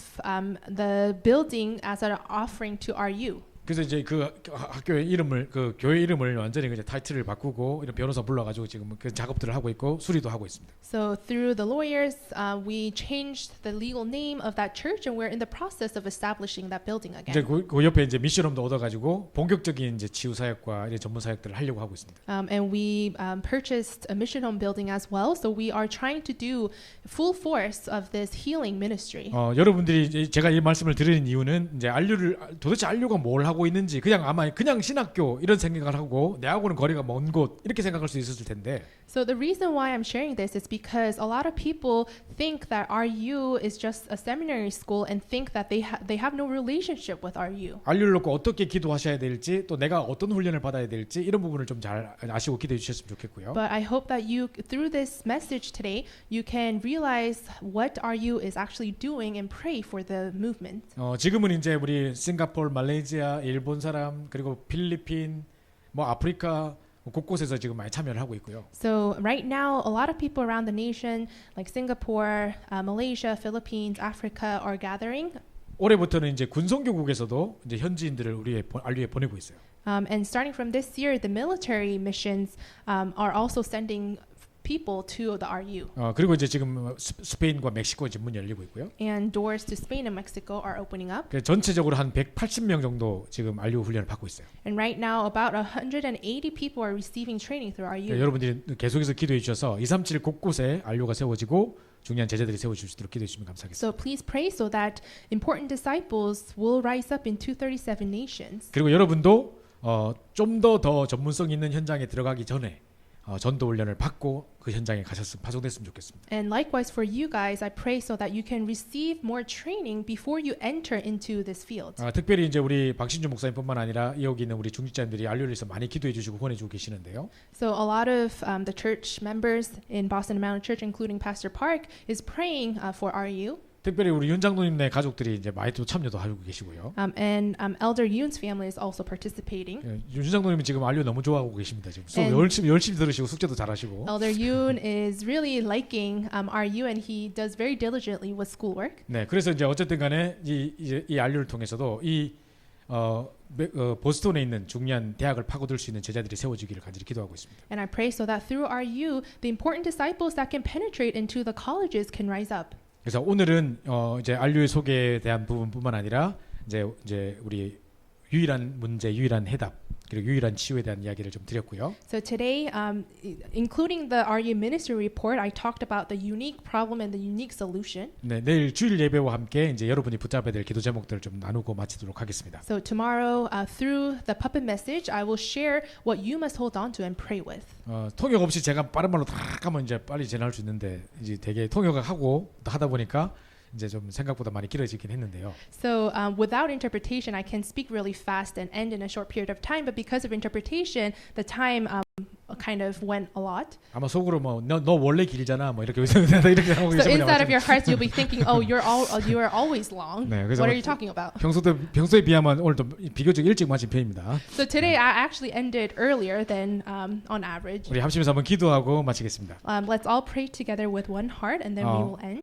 the building as an offering to RU. 그래서 이제 그 학교의 이름을 그 교회 이름을 완전히 이제 타이틀을 바꾸고 이런 변호사 불러가지고 지금 그 작업들을 하고 있고 수리도 하고 있습니다. So through the lawyers, we changed the legal name of that church, and we're in the process of establishing that building again. 이제 그 옆에 이제 미션홈도 얻어가지고 본격적인 이제 치유 사역과 이런 전문 사역들을 하려고 하고 있습니다. And we purchased a mission home building as well. So we are trying to do full force of this healing ministry. 여러분들이 이제 제가 이 말씀을 드리는 이유는 이제 도대체 RU가 뭘 하고 있는지 그냥 아마 그냥 신학교 이런 생각을 하고 내하고는 거리가 먼 곳 이렇게 생각할 수 있었을 텐데. So the reason why I'm sharing this is because a lot of people think that RU is just a seminary school and think that they have no relationship with RU. RU를 놓고 어떻게 기도하셔야 될지 또 내가 어떤 훈련을 받아야 될지 이런 부분을 좀 잘 아시고 기도해 주셨으면 좋겠고요. But I hope that you, through this message today, you can realize what RU is actually doing and pray for the movement. 지금은 이제 우리 싱가포르, 말레이시아, 일본 사람 그리고 필리핀, 뭐 아프리카 곳곳에서 지금 많이 참여를 하고 있고요. So right now, a lot of people around the nation, like Singapore, Malaysia, Philippines, Africa, are gathering. 올해부터는 이제 군성교국에서도 이제 현지인들을 우리의 RU에 보내고 있어요. And starting from this year, the military missions are also sending people to the RU. 그리고 이제 지금 스페인과 멕시코 이제 문이 열리고 있고요. And doors to Spain and Mexico are opening up. 전체적으로 한 180명 정도 지금 RU 훈련을 받고 있어요. And right now, about 180 people are receiving training through RU. 여러분들이 계속해서 기도해 주셔서 237 곳곳에 RU가 세워지고 중요한 제자들이 세워질 수 있도록 기도해 주시면 감사하겠습니다. So please pray so that important disciples will rise up in 237 nations. 그리고 여러분도 좀 더 전문성 있는 현장에 들어가기 전에 전도 훈련을 받고 그 현장에 파송됐으면 좋겠습니다. And likewise for you guys, I pray so that you can receive more training before you enter into this field. 특별히 이제 우리 박신주 목사님뿐만 아니라 여기 있는 우리 중직자님들이 RU를 위해서 많이 기도해 주시고 후원해 주고 계시는데요. So a lot of the church members in Boston Mountain Church, including Pastor Park, is praying for RU. 특별히 우리 윤 장로님네 가족들이 이제 많이 또 참여도 하고 계시고요. And Elder Yoon's family is also participating. 윤 장로님이 지금 RU 너무 좋아하고 계십니다. 지금 수업 열심히 들으시고 숙제도 잘하시고. Elder Yoon is really liking RU, and he does very diligently with schoolwork. 네, 그래서 이제 어쨌든간에 이 RU를 통해서도 보스턴에 있는 중요한 대학을 파고들 수 있는 제자들이 세워지기를 간절히 기도하고 있습니다. And I pray so that through RU, the important disciples that can penetrate into the colleges can rise up. 그래서 오늘은 이제 RU의 소개에 대한 부분뿐만 아니라 이제 우리 유일한 문제, 유일한 해답 그리고 유일한 치유에 대한 이야기를 좀 드렸고요. So today, including the RU ministry report, I talked about the unique problem and the unique solution. 네, 내일 주일 예배와 함께 이제 여러분이 붙잡아야 될 기도 제목들을 좀 나누고 마치도록 하겠습니다. So tomorrow, through the puppet message, I will share what you must hold on to and pray with. 통역 없이 제가 빠른 말로 다 하면 이제 빨리 지나갈 수 있는데 이제 되게 통역하고 하다 보니까 이제 좀 생각보다 많이 길어지긴 했는데요. So without interpretation, I can speak really fast and end in a short period of time. But because of interpretation, the time kind of went a lot. 아마 속으로 뭐 너 원래 길잖아 뭐 이렇게 이렇게 하고 So inside of your hearts, you'll be thinking, "Oh, you are always long. 네, What are you talking about?" 평소에 비하면 오늘도 비교적 일찍 마친 편입니다. So today, I actually ended earlier than on average. 우리 합심해서 한번 기도하고 마치겠습니다. Let's all pray together with one heart, and then we will end.